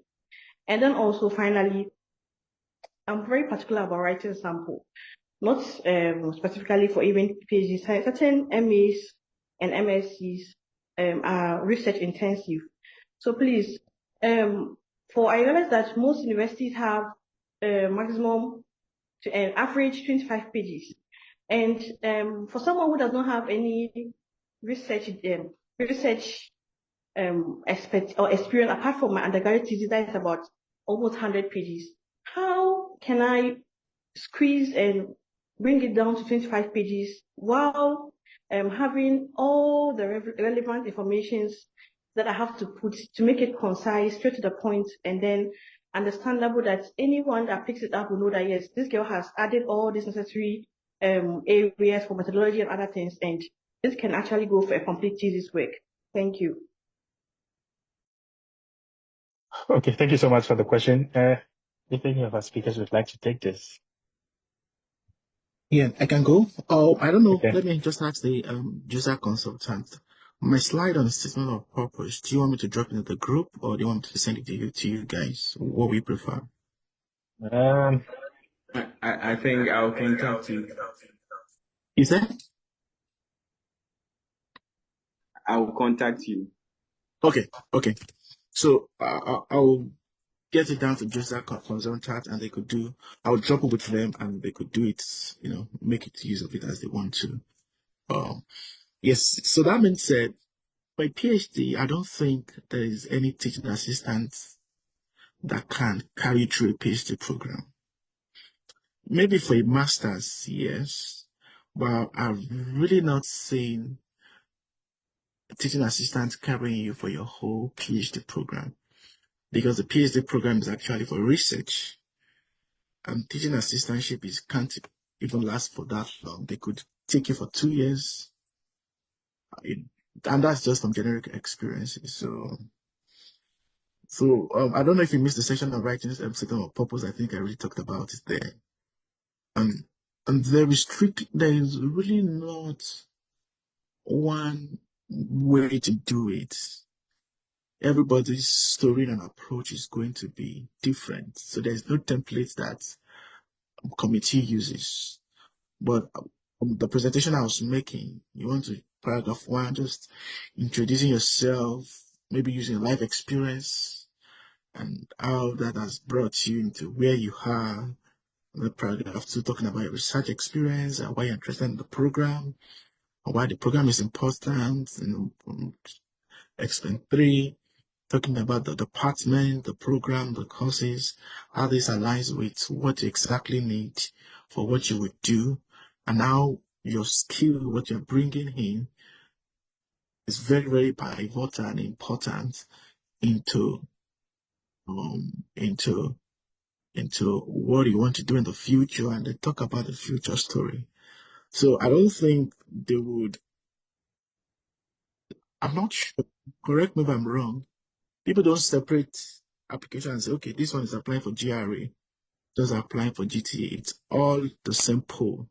And then also finally, I'm very particular about writing sample, not specifically for even PhD science. Certain MAs and MScs are research intensive. So please, I realize that most universities have maximum to an average 25 pages. And for someone who does not have any research expert or experience apart from my undergraduate thesis that is about almost 100 pages, how can I squeeze and bring it down to 25 pages while having all the relevant informations that I have to put to make it concise, straight to the point, and then understandable that anyone that picks it up will know that yes, this girl has added all these necessary areas for methodology and other things, and this can actually go for a complete thesis work. Thank you. Okay, thank you so much for the question. If any of our speakers would like to take this. Yeah, I can go. Oh, I don't know. Okay. Let me just ask the user consultant. My slide on the statement of purpose, do you want me to drop it into the group or do you want me to send it to you guys? What we prefer? I think I'll contact you. Is that? I will contact you. Okay. So I'll get it down to just that consultant and I'll drop it with them and they could do it, make it use of it as they want to. Yes. So that being said, my PhD, I don't think there is any teaching assistant that can carry through a PhD program. Maybe for a master's, yes, but I've really not seen a teaching assistant carrying you for your whole PhD program because the PhD program is actually for research and teaching assistantship can't even last for that long. They could take you for 2 years, and that's just from generic experiences. So So I don't know if you missed the section of writing second of purpose. I think I already talked about it there. And there is really not one way to do it. Everybody's story and approach is going to be different. So there's no template that committee uses. But the presentation I was making, you want to paragraph one, just introducing yourself, maybe using life experience and how that has brought you into where you are. The paragraph two, talking about your research experience and why you're interested in the program, and why the program is important. Explain three, talking about the department, the program, the courses, how this aligns with what you exactly need for what you would do, and how your skill, what you're bringing in, is very, very pivotal and important into into what you want to do in the future, and they talk about the future story. So I don't think they would. I'm not sure. Correct me if I'm wrong. People don't separate applications and say, okay, this one is applying for GRA, those are applying for GTA. It's all the same pool.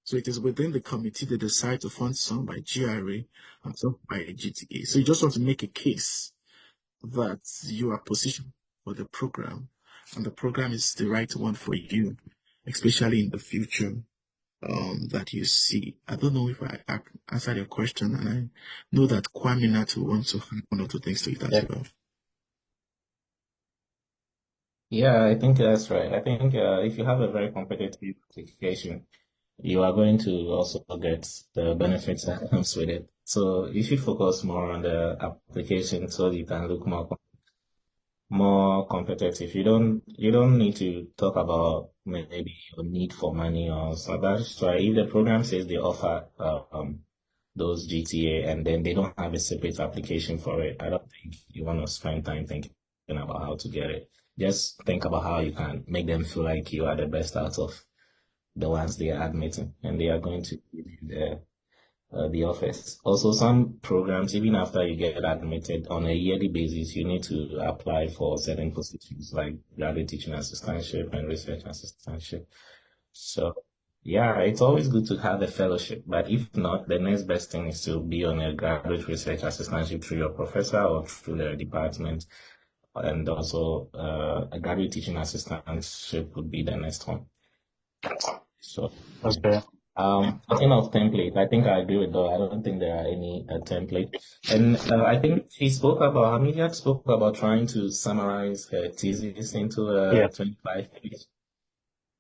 So it is within the committee they decide to fund some by GRA and some by GTA. So you just want to make a case that you are positioned for the program and the program is the right one for you, especially in the future that you see. I don't know if I answered your question, and I know that Kwame Natu wants to add one or two things to it as Yeah. well. Yeah, I think that's right. I think if you have a very competitive application, you are going to also get the benefits that comes with it. So you should focus more on the application so you can look more competitive. You don't need to talk about maybe your need for money or so. That's why if the program says they offer those GTA and then they don't have a separate application for it, I don't think you want to spend time thinking about how to get it. Just think about how you can make them feel like you are the best out of the ones they are admitting, and they are going to give you the office. Also, some programs, even after you get admitted on a yearly basis, you need to apply for certain positions like graduate teaching assistantship and research assistantship. So, yeah, it's always good to have a fellowship, but if not, the next best thing is to be on a graduate research assistantship through your professor or through the department, and also a graduate teaching assistantship would be the next one. So, yeah. Okay. Talking of template, I think I agree with Doug. I don't think there are any template. And I think Hamidia spoke about trying to summarize her thesis into Yeah. 25 pages.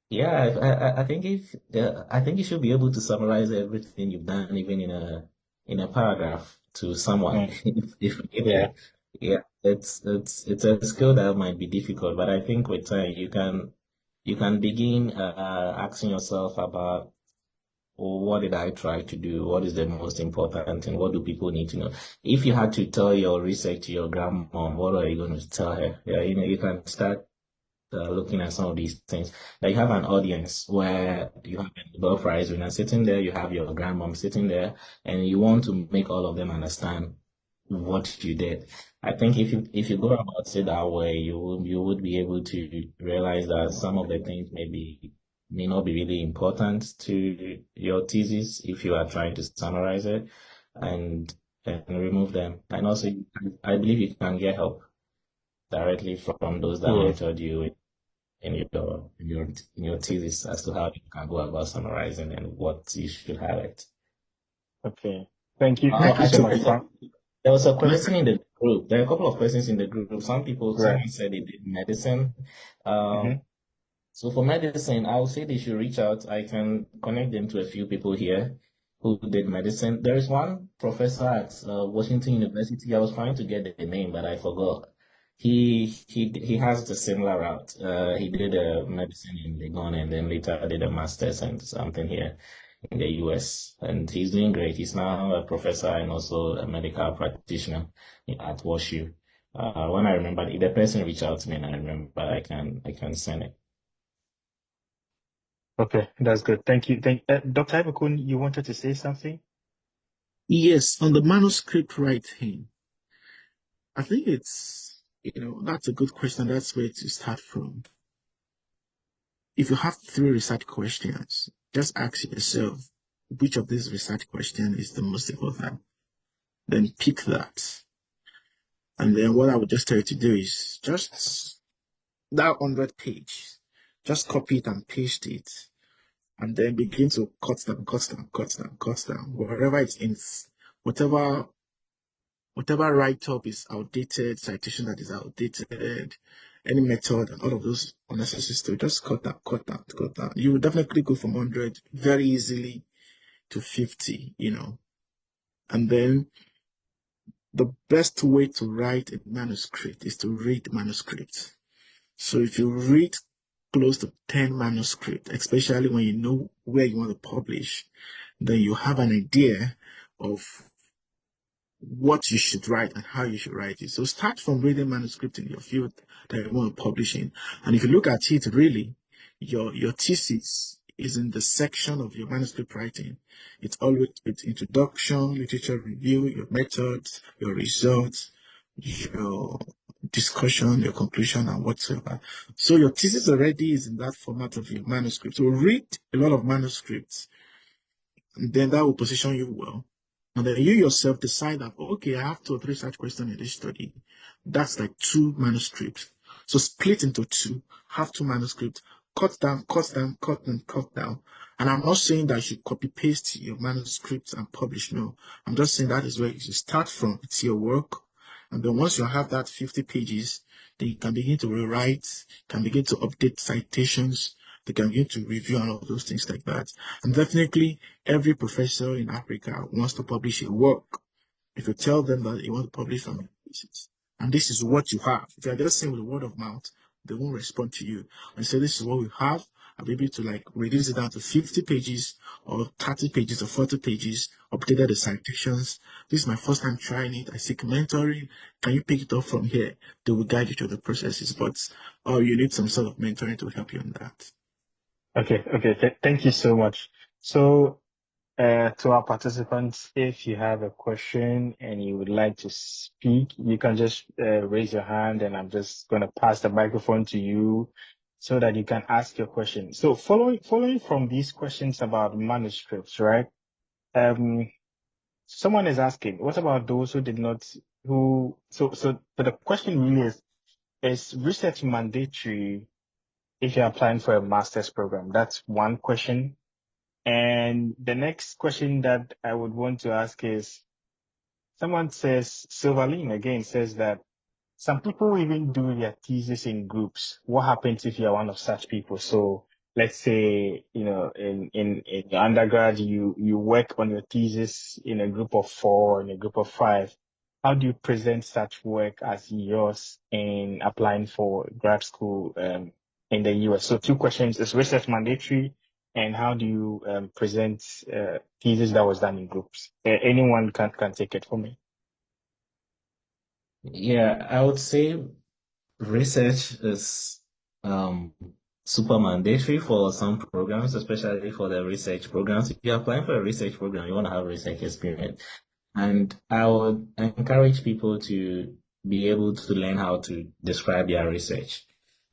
Yeah, I think you should be able to summarize everything you've done, even in a paragraph to someone, Mm. if Yeah. needed. Yeah, it's a skill that might be difficult, but I think with time you can begin asking yourself about, what did I try to do? What is the most important thing? What do people need to know? If you had to tell your research to your grandmom, what are you going to tell her? Yeah, you can start looking at some of these things. Like you have an audience where you have a Nobel Prize winner sitting there, you have your grandmom sitting there, and you want to make all of them understand what you did. I think if you go about it that way, you would be able to realize that some of the things may not be really important to your thesis if you are trying to summarize it, and remove them. And also, I believe you can get help directly from those that Yeah. mentored you in your thesis as to how you can go about summarizing and what you should highlight. Okay. Thank you. Thank you so So, much, Kwame. There was a can question in the group. There are a couple of questions in the group. Right. Someone said they did medicine. Mm-hmm. So for medicine, I would say they should reach out. I can connect them to a few people here who did medicine. There is one professor at Washington University. I was trying to get the name, but I forgot. He has the similar route. He did medicine in Legon and then later did a master's and something here in the US. And he's doing great. He's now a professor and also a medical practitioner at WashU. When I remember, if the person reached out to me and I remember, I can send it. Okay, that's good. Thank you. Dr. Ibukun, you wanted to say something? yes, on the manuscript writing, I think That's a good question. That's where to start from. If you have 3 research questions, just ask yourself, which of these research questions is the most important? Then pick that. And then what I would just tell you to do is just that 100 page, just copy it and paste it, and then begin to cut down, wherever it's in, whatever write-up is outdated, citation that is outdated, any method and all of those unnecessary stuff, just cut down. You will definitely go from 100 very easily to 50, And then the best way to write a manuscript is to read manuscripts. So if you read close to 10 manuscripts, especially when you know where you want to publish, then you have an idea of what you should write and how you should write it. So start from reading manuscript in your field that you want to publish in. And if you look at it, really, your thesis is in the section of your manuscript writing. It's always with introduction, literature review, your methods, your results, your discussion, your conclusion, and whatsoever. So your thesis already is in that format of your manuscript. So read a lot of manuscripts, and then that will position you well. And then you yourself decide that, okay, I have 2 or 3 such questions in this study. That's like 2 manuscripts. So split into 2, have 2 manuscripts, cut down. And I'm not saying that you should copy paste your manuscripts and publish. No, I'm just saying that is where you should start from. It's your work. And then once you have that 50 pages, then you can begin to rewrite, can begin to update citations, they can begin to review and all of those things like that. And definitely every professor in Africa wants to publish a work. If you tell them that you want to publish on thesis, and this is what you have, if you're just saying with word of mouth, they won't respond to you. And say, this is what we have, I'll be able to reduce it down to 50 pages or 30 pages or 40 pages, updated the citations. This is my first time trying it. I seek mentoring. Can you pick it up from here? They will guide you through the processes, but you need some sort of mentoring to help you on that. Okay. Thank you so much. So, to our participants, if you have a question and you would like to speak, you can just raise your hand, and I'm just going to pass the microphone to you so that you can ask your question. So, following from these questions about manuscripts, right? Someone is asking, what about those who did not, so the question really is research mandatory if you're applying for a master's program? That's one question. And the next question that I would want to ask is, someone says, Silverline again says that some people even do their thesis in groups. What happens if you're one of such people? So let's say, in your undergrad, you work on your thesis in a group of 4, in a group of 5. How do you present such work as yours in applying for grad school in the US? So 2 questions: is research mandatory, and how do you present thesis that was done in groups? Anyone can take it for me. Yeah, I would say research is super mandatory for some programs, especially for the research programs. If you're applying for a research program, you want to have research experience. And I would encourage people to be able to learn how to describe their research.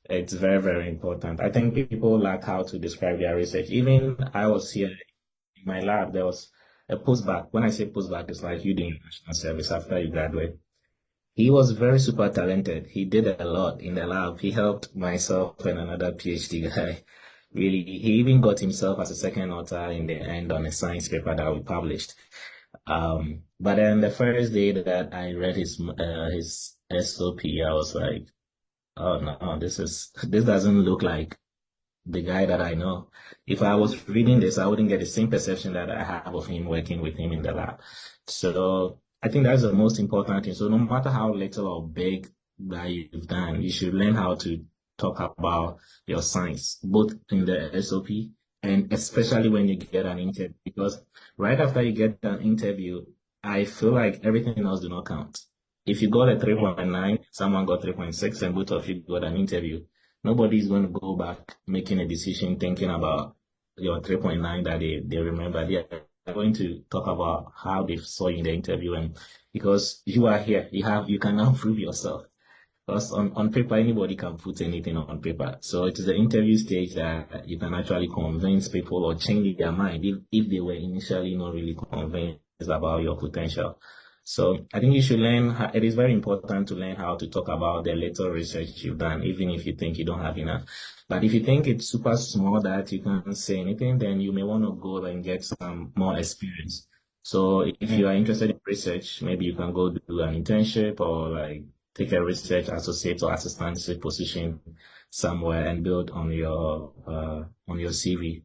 It's very, very important. I think people lack how to describe their research. Even I was here in my lab, there was a postback. When I say postback, it's like you doing national service after you graduate. He was very super talented. He did a lot in the lab. He helped myself and another PhD guy. Really, he even got himself as a second author in the end on a science paper that we published. But then the first day that I read his SOP, I was like, oh no, this doesn't look like the guy that I know. If I was reading this, I wouldn't get the same perception that I have of him working with him in the lab. So I think that's the most important thing. So no matter how little or big that you've done, you should learn how to talk about your science, both in the SOP and especially when you get an interview. Because right after you get an interview, I feel like everything else do not count. If you got a 3.9, someone got 3.6, and both of you got an interview, nobody's going to go back making a decision thinking about your 3.9 that they remember. They're going to talk about how they saw you in the interview, and because you are here, you can now prove yourself. Because on paper, anybody can put anything on paper. So it is the interview stage that you can actually convince people or change their mind if they were initially not really convinced about your potential. So I think you should learn, it is very important to learn how to talk about the little research you've done, even if you think you don't have enough. But if you think it's super small that you can't say anything, then you may want to go and get some more experience. So if Mm. you are interested in research, maybe you can go do an internship or like take a research associate or assistantship position somewhere and build on your CV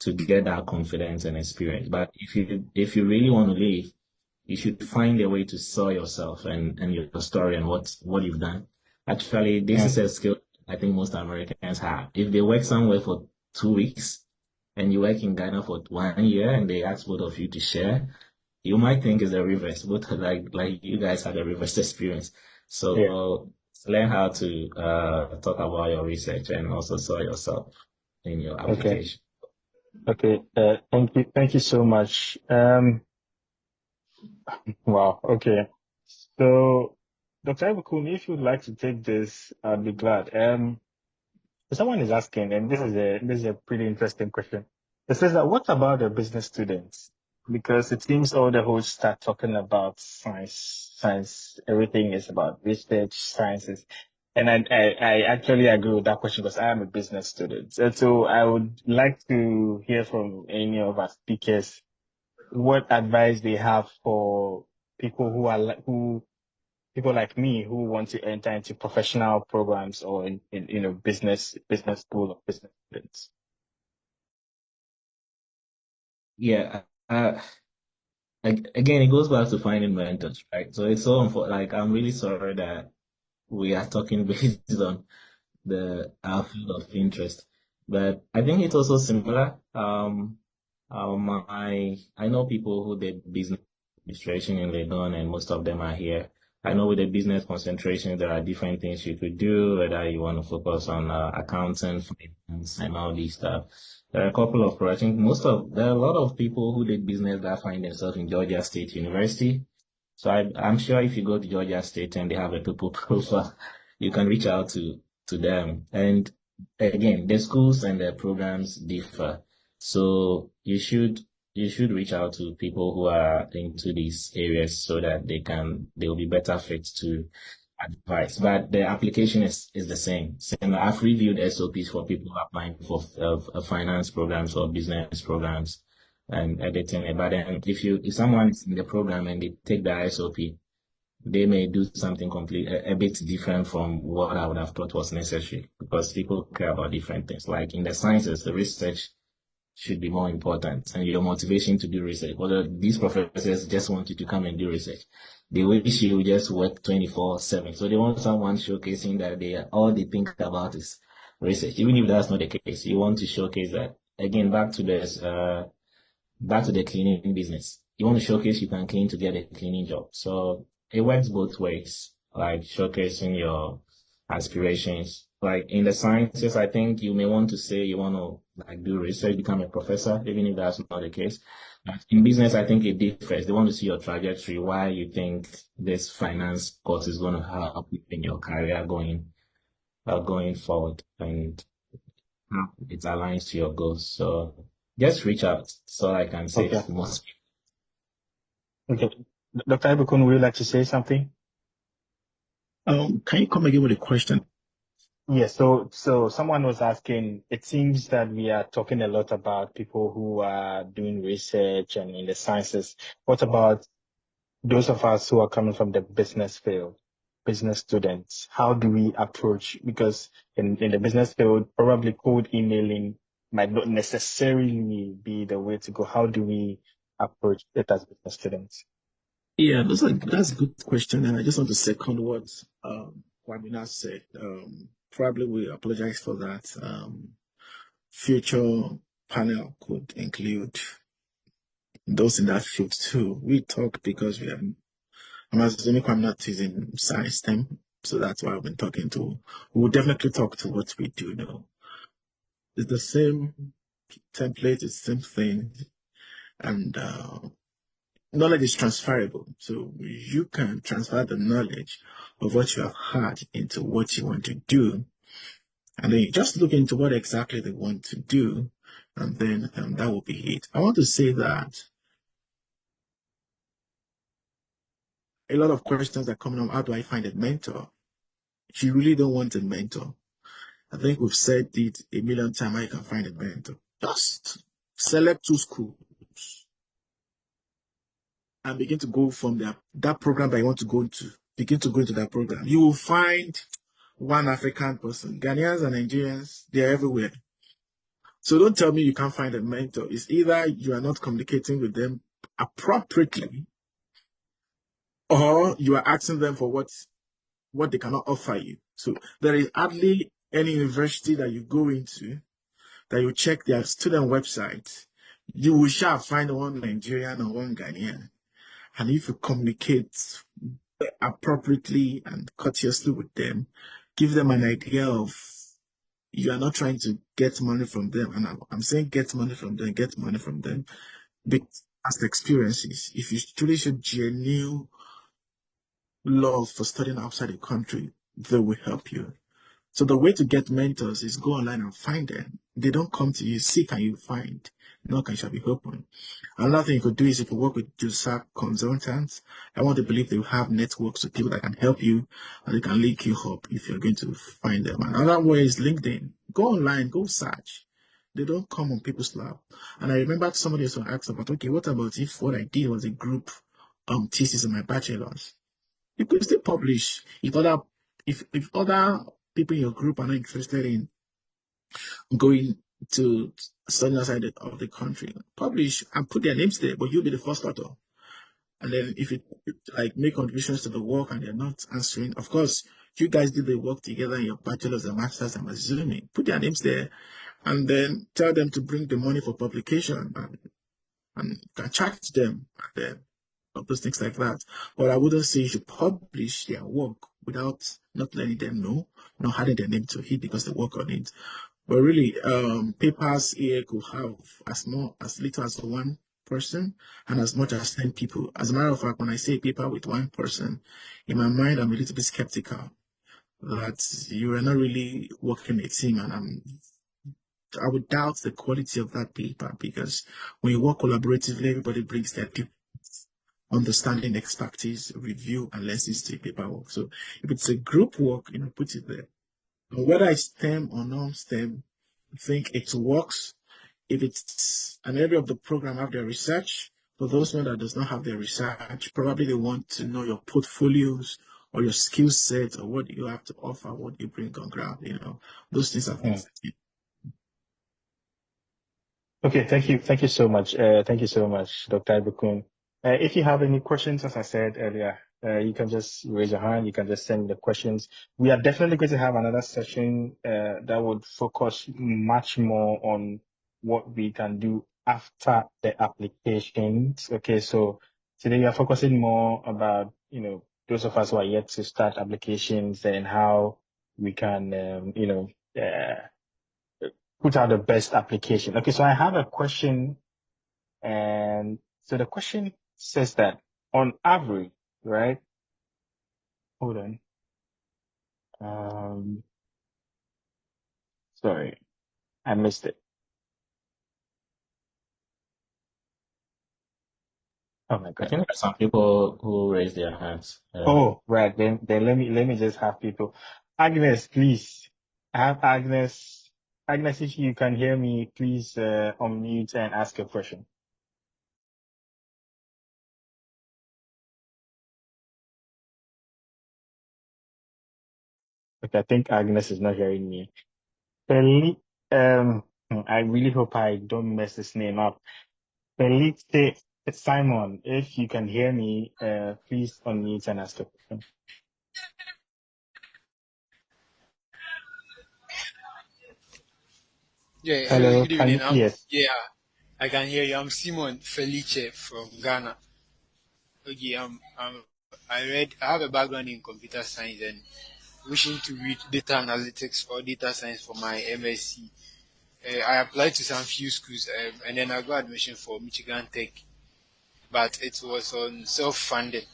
to get that confidence and experience. But if you really want to leave, you should find a way to sell yourself and your story and what you've done. Actually, this Mm. is a skill I think most Americans have. If they work somewhere for 2 weeks and you work in Ghana for 1 year and they ask both of you to share, you might think it's the reverse, but like you guys had a reverse experience. Yeah. So learn how to talk about your research and also sell yourself in your Okay. application. Okay. Thank you. Thank you so much. Wow. Okay. So, Dr. Ibukun, if you'd like to take this, I'd be glad. Someone is asking, and this is a pretty interesting question. It says that what about the business students? Because it seems all the hosts start talking about science, everything is about research, sciences. And I actually agree with that question because I am a business student. And so I would like to hear from any of our speakers what advice they have for people who are who people like me who want to enter into professional programs or in business school or business students. Yeah. Again, it goes back to finding mentors, right? So it's so like I'm really sorry that we are talking based on the our field of interest. But I think it's also similar. I know people who did business administration in Legon, and most of them are here. I know with the business concentration, there are different things you could do, whether you want to focus on accounting, finance, and all these stuff. There are a couple of, I think there are a lot of people who did business that find themselves in Georgia State University. So I'm sure if you go to Georgia State and they have a people profile, you can reach out to them. And again, the schools and the programs differ. So you should reach out to people who are into these areas so that they'll be better fit to advise. But the application is the same. Same. I've reviewed SOPs for people applying for finance programs or business programs and editing it. But then if someone is in the program and they take the SOP, they may do something a bit different from what I would have thought was necessary because people care about different things. Like in the sciences, the research should be more important and your motivation to do research. Whether these professors just want you to come and do research. They wish you just work 24/7. So they want someone showcasing that all they think about is research. Even if that's not the case, you want to showcase that. Again, back to the cleaning business. You want to showcase you can clean to get a cleaning job. So it works both ways, like showcasing your aspirations. Like in the sciences, I think you may want to say you want to like do research, become a professor, even if that's not the case. But in business, I think it differs. They want to see your trajectory, why you think this finance course is going to help you in your career going forward. And it aligns to your goals. So just reach out so I can say Okay. to most people. Okay. Dr. Ibukun, would you like to say something? Can you come again with a question? Yes. So someone was asking, it seems that we are talking a lot about people who are doing research and in the sciences. What about those of us who are coming from the business field, business students? How do we approach? Because in the business field, probably cold emailing might not necessarily be the way to go. How do we approach it as business students? Yeah, that's a good question, and I just want to second what Wabina said. Probably we apologize for that. Future panel could include those in that field too. We talk because I'm assuming I'm not using science STEM, so that's why I've been talking to. We will definitely talk to what we do know. It's the same template, it's the same thing, and knowledge is transferable. So you can transfer the knowledge of what you have had into what you want to do. And then you just look into what exactly they want to do. And then that will be it. I want to say that a lot of questions are coming up. How do I find a mentor? If you really don't want a mentor, I think we've said it a million times how you can find a mentor. Just select 2 schools and begin to go from that program that you want to go into. Begin to go into that program. You will find one African person. Ghanaians and Nigerians, they're everywhere. So don't tell me you can't find a mentor. It's either you are not communicating with them appropriately, or you are asking them for what they cannot offer you. So there is hardly any university that you go into that you check their student website. You will shall find one Nigerian or one Ghanaian. And if you communicate appropriately and courteously with them, give them an idea of you are not trying to get money from them. And I'm saying get money from them, get money from them. As the experiences, if you truly show genuine love for studying outside the country, they will help you. So the way to get mentors is go online and find them. They don't come to you, seek and you find. Knock and shall be open. Another thing you could do is if you work with JUSAC consultants, I want to believe they will have networks of people that can help you and they can link you up if you're going to find them. Another way is LinkedIn. Go online, go search. They don't come on people's lap. And I remember somebody also asked about, okay, what about if what I did was a group thesis in my bachelor's? You could still publish if other people in your group are not interested in going to study outside of the country, publish and put their names there, but you'll be the first author. And then if you like make contributions to the work and they're not answering, of course, you guys did the work together in your bachelor's and master's, I'm assuming. Put their names there and then tell them to bring the money for publication and can charge them and then all those things like that. But I wouldn't say you should publish their work without not letting them know, not adding their name to it because they work on it. But really, papers here could have as little as 1 person and as much as 10 people. As a matter of fact, when I say paper with 1 person, in my mind, I'm a little bit skeptical that you are not really working a team, and I would doubt the quality of that paper because when you work collaboratively, everybody brings their deep understanding, expertise, review, and lessons to paperwork. So if it's a group work, put it there. Whether it's STEM or non-STEM, I think it works. If it's an area of the program have their research, for those one that does not have their research, probably they want to know your portfolios or your skill set or what you have to offer, what you bring on ground, those things are things. Okay, thank you. Thank you so much. Thank you so much, Dr. Ibukun. If you have any questions, as I said earlier, you can just raise your hand. You can just send the questions. We are definitely going to have another session that would focus much more on what we can do after the applications. Okay, so today we are focusing more about, those of us who are yet to start applications and how we can, put out the best application. Okay, so I have a question, and so the question says that on average, right? Hold on. Sorry, I missed it. Oh my I God. think there's some people who raise their hands. Oh, right. Then let me just have people. Agnes, please. I have Agnes. Agnes, if you can hear me, please unmute and ask a question. Okay, I think Agnes is not hearing me. I really hope I don't mess this name up. Felipe Simon, if you can hear me, please unmute and ask a question. Yeah, hello, Hello, good evening. yes. Yeah, I can hear you. I'm Simon Felice from Ghana. Okay, I have a background in computer science and wishing to read data analytics or data science for my MSc. I applied to some few schools and then I got admission for Michigan Tech. but it was on self-funding.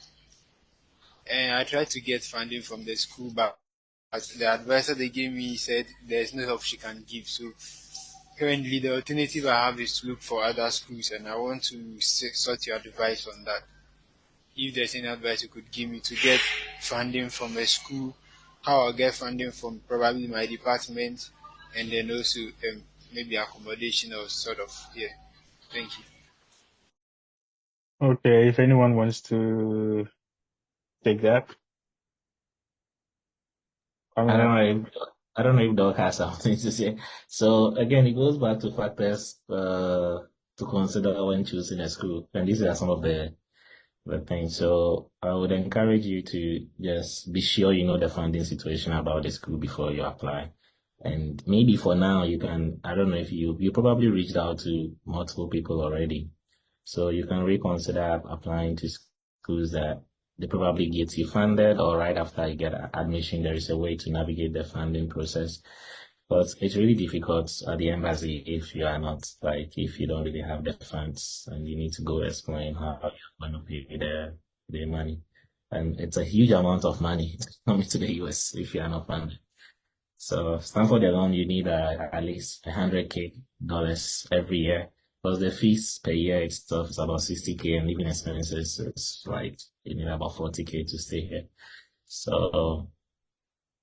And I tried to get funding from the school, but the advisor they gave me said there's no help she can give. So currently, the alternative I have is to look for other schools, and I want to sort your advice on that. If there's any advice you could give me to get funding from a school, how I'll get funding from probably my department, and then also maybe accommodation or sort of, yeah. Thank you. Okay, if anyone wants to take that, I don't Pamela. know if I don't know if Doc has something to say. So again, it goes back to factors to consider when choosing a school, and these are some of the things. So I would encourage you to just be sure you know the funding situation about the school before you apply. And maybe for now you can, I don't know if you probably reached out to multiple people already. So you can reconsider applying to schools that they probably get you funded, or right after you get admission, there is a way to navigate the funding process. But it's really difficult at the embassy if you are not, like, if you don't really have the funds and you need to go explain how you're going to pay the money. And it's a huge amount of money coming to the US if you are not funded. So Stanford alone, you need at least $100K every year. Plus the fees per year itself is about 60K, and living expenses is like you need about 40K to stay here. So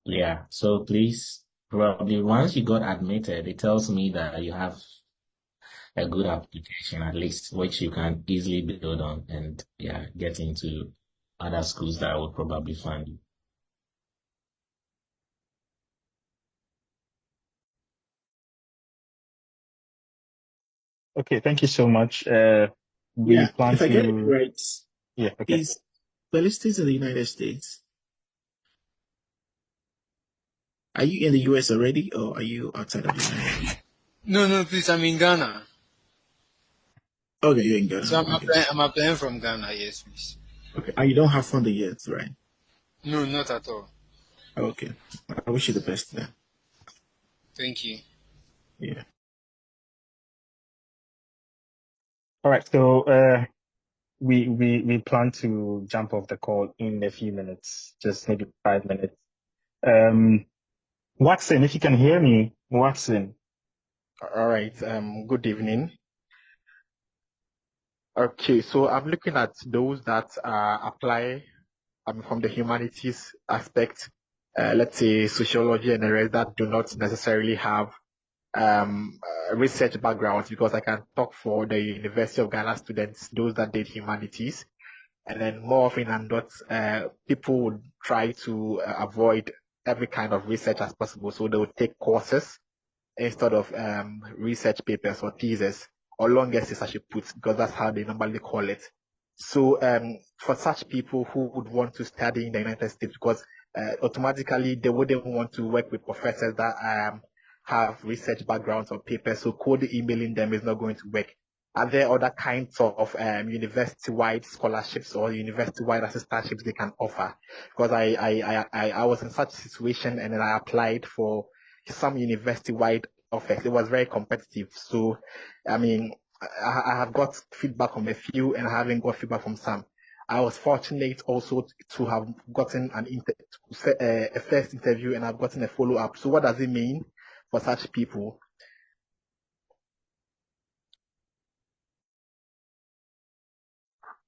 yeah, so please, probably once you got admitted, it tells me that you have a good application at least, which you can easily build on and yeah, get into other schools that would probably fund you. Okay, thank you so much. We Yeah, plan if I get it to, right, yeah, okay. is Ballistics in the United States? Are you in the US already, or are you outside of the United States? No, no, please, I'm in Ghana. Okay, you're in So Ghana. Okay. I'm applying from Ghana, yes, please. Okay. And you don't have funding yet, right? No, not at all. Okay. I wish you the best then. Thank you. Yeah. All right, so we plan to jump off the call in a few minutes, just maybe 5 minutes. Watson, if you can hear me, Watson. All right. Good evening. Okay, so I'm looking at those that apply from the humanities aspect, let's say sociology and the rest that do not necessarily have research backgrounds, because I can talk for the University of Ghana students, those that did humanities, and then more often than not, people would try to avoid every kind of research as possible, so they would take courses instead of research papers or thesis, or long essays I should put, because that's how they normally call it. So for such people who would want to study in the United States, because automatically they wouldn't want to work with professors that have research backgrounds or papers, so cold emailing them is not going to work. Are there other kinds of university-wide scholarships or university-wide assistantships they can offer? Because I was in such a situation, and then I applied for some university-wide offers. It was very competitive. So, I mean, I have got feedback from a few, and I haven't got feedback from some. I was fortunate also to have gotten a first interview, and I've gotten a follow-up. So what does it mean for such people?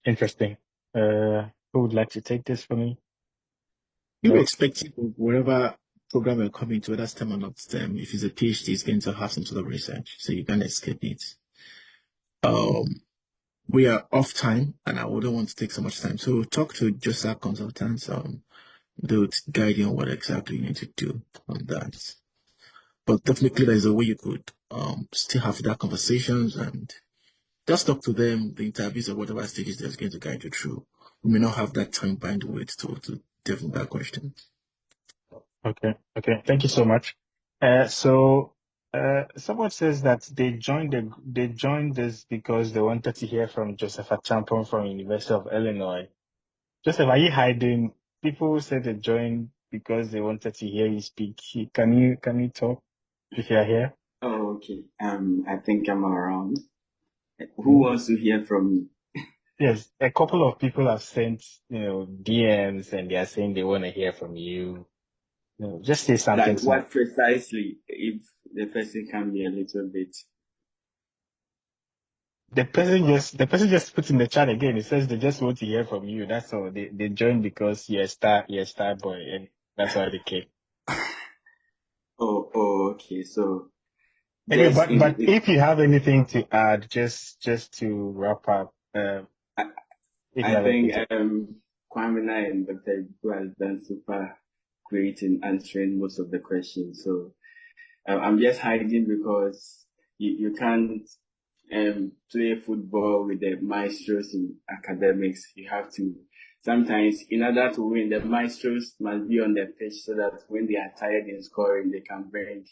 Interesting. Who would like to take this for me? You Doc? expect whatever program you're coming to, whether STEM or not STEM, if it's a PhD, it's going to have some sort of research, so you can't escape it. We are off time, and I wouldn't want to take so much time. So talk to just our consultants. They would guide you on what exactly you need to do on that. But definitely, there's a way you could still have that conversations and just talk to them, the interviews or whatever stages they're going to guide you through. We may not have that time bandwidth to delve into that question. Okay. Thank you so much. Someone says that they joined this because they wanted to hear from Joseph Achampong from University of Illinois. Joseph, are you hiding? People said they joined because they wanted to hear you speak. Can you talk if you are here? Oh, okay. I think I'm around. Who wants to hear from me? Yes, a couple of people have sent, DMs and they are saying they want to hear from you. Just say something Like small. what precisely, if the person can be a little bit. The person just put in the chat again. It says they just want to hear from you. That's all. They joined because you're a star boy, and that's why they came. Oh, okay. So Anyway, just but if you have anything to add, just to wrap up, I, if you I have anything think to. Kwamina and Dr. Ibu has done super great in answering most of the questions. So I'm just hiding because you can't play football with the maestros in academics. You have to sometimes, in order to win, the maestros must be on the pitch so that when they are tired in scoring, they can bring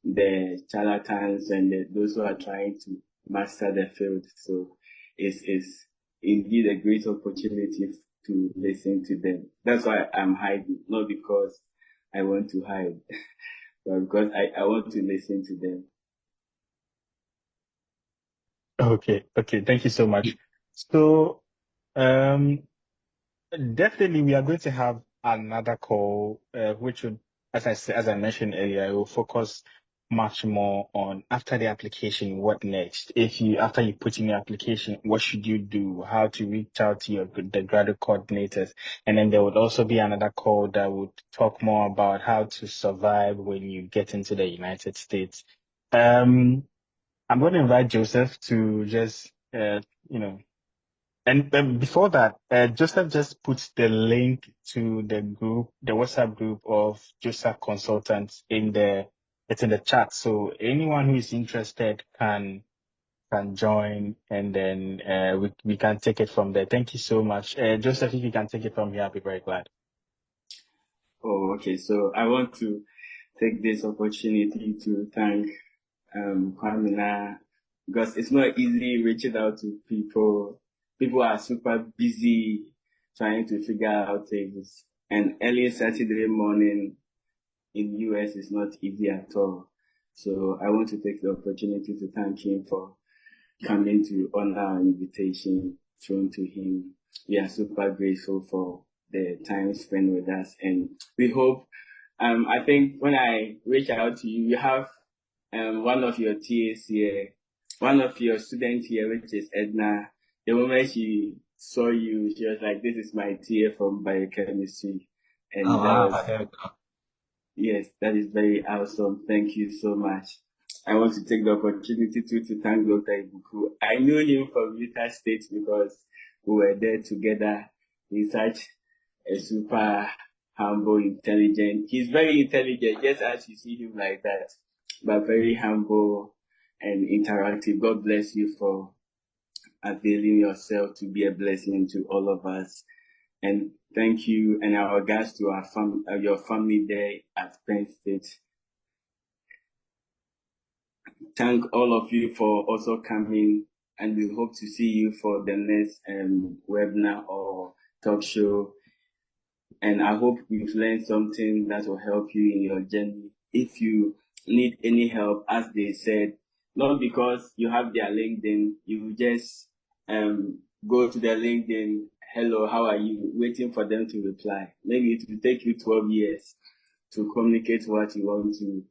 the charlatans and those who are trying to master the field. So it's indeed a great opportunity to listen to them. That's why I'm hiding, not because I want to hide, but because I want to listen to them. Okay, okay. Thank you so much. So, um, definitely we are going to have another call, which would, as I mentioned earlier, it will focus much more on after the application, what next? After you put in your application, what should you do? How to reach out to the graduate coordinators? And then there would also be another call that would talk more about how to survive when you get into the United States. I'm going to invite Joseph to just, you know, and before that, Joseph just put the link to the WhatsApp group of Joseph consultants it's in the chat. So anyone who is interested can join, and then we can take it from there. Thank you so much. Joseph, if you can take it from here, I'll be very glad. Oh, okay. So I want to take this opportunity to thank Kwamina, because it's not easy reaching out to people. People are super busy trying to figure out things. And early Saturday morning in US is not easy at all. So I want to take the opportunity to thank him for coming to honor our invitation thrown to him. We are super grateful for the time spent with us, and we hope. I think when I reach out to you, you have one of your TAs here, one of your students here, which is Edna. The moment she saw you, she was like, "This is my TA from biochemistry," Oh, and that wow. was yes, that is very awesome. Thank you so much. I want to take the opportunity to thank Dr. Ibuku. I knew him from Utah State because we were there together. He's such a super humble, intelligent. He's very intelligent, just as you see him like that, but very humble and interactive. God bless you for availing yourself to be a blessing to all of us. And thank you and our regards to your family there at Penn State. Thank all of you for also coming, and we hope to see you for the next webinar or talk show. And I hope you've learned something that will help you in your journey. If you need any help, as they said, not because you have their LinkedIn, you just go to their LinkedIn, hello, how are you, waiting for them to reply. Maybe it will take you 12 years to communicate what you want to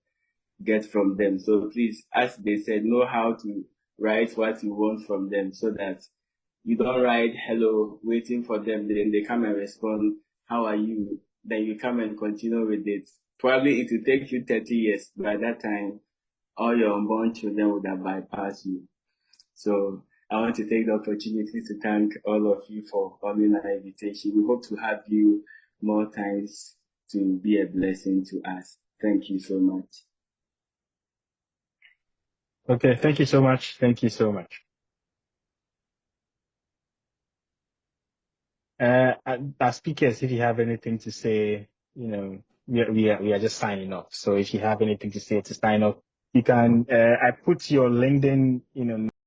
get from them. So please, as they said, know how to write what you want from them so that you don't write hello, waiting for them, then they come and respond, how are you? Then you come and continue with it. Probably it will take you 30 years. By that time, all your unborn children would have bypassed you. So I want to take the opportunity to thank all of you for coming our invitation. We hope to have you more times to be a blessing to us. Thank you so much. Okay, thank you so much. Thank you so much. As speakers, if you have anything to say, we are just signing off. So if you have anything to say to sign off, you can. I put your LinkedIn,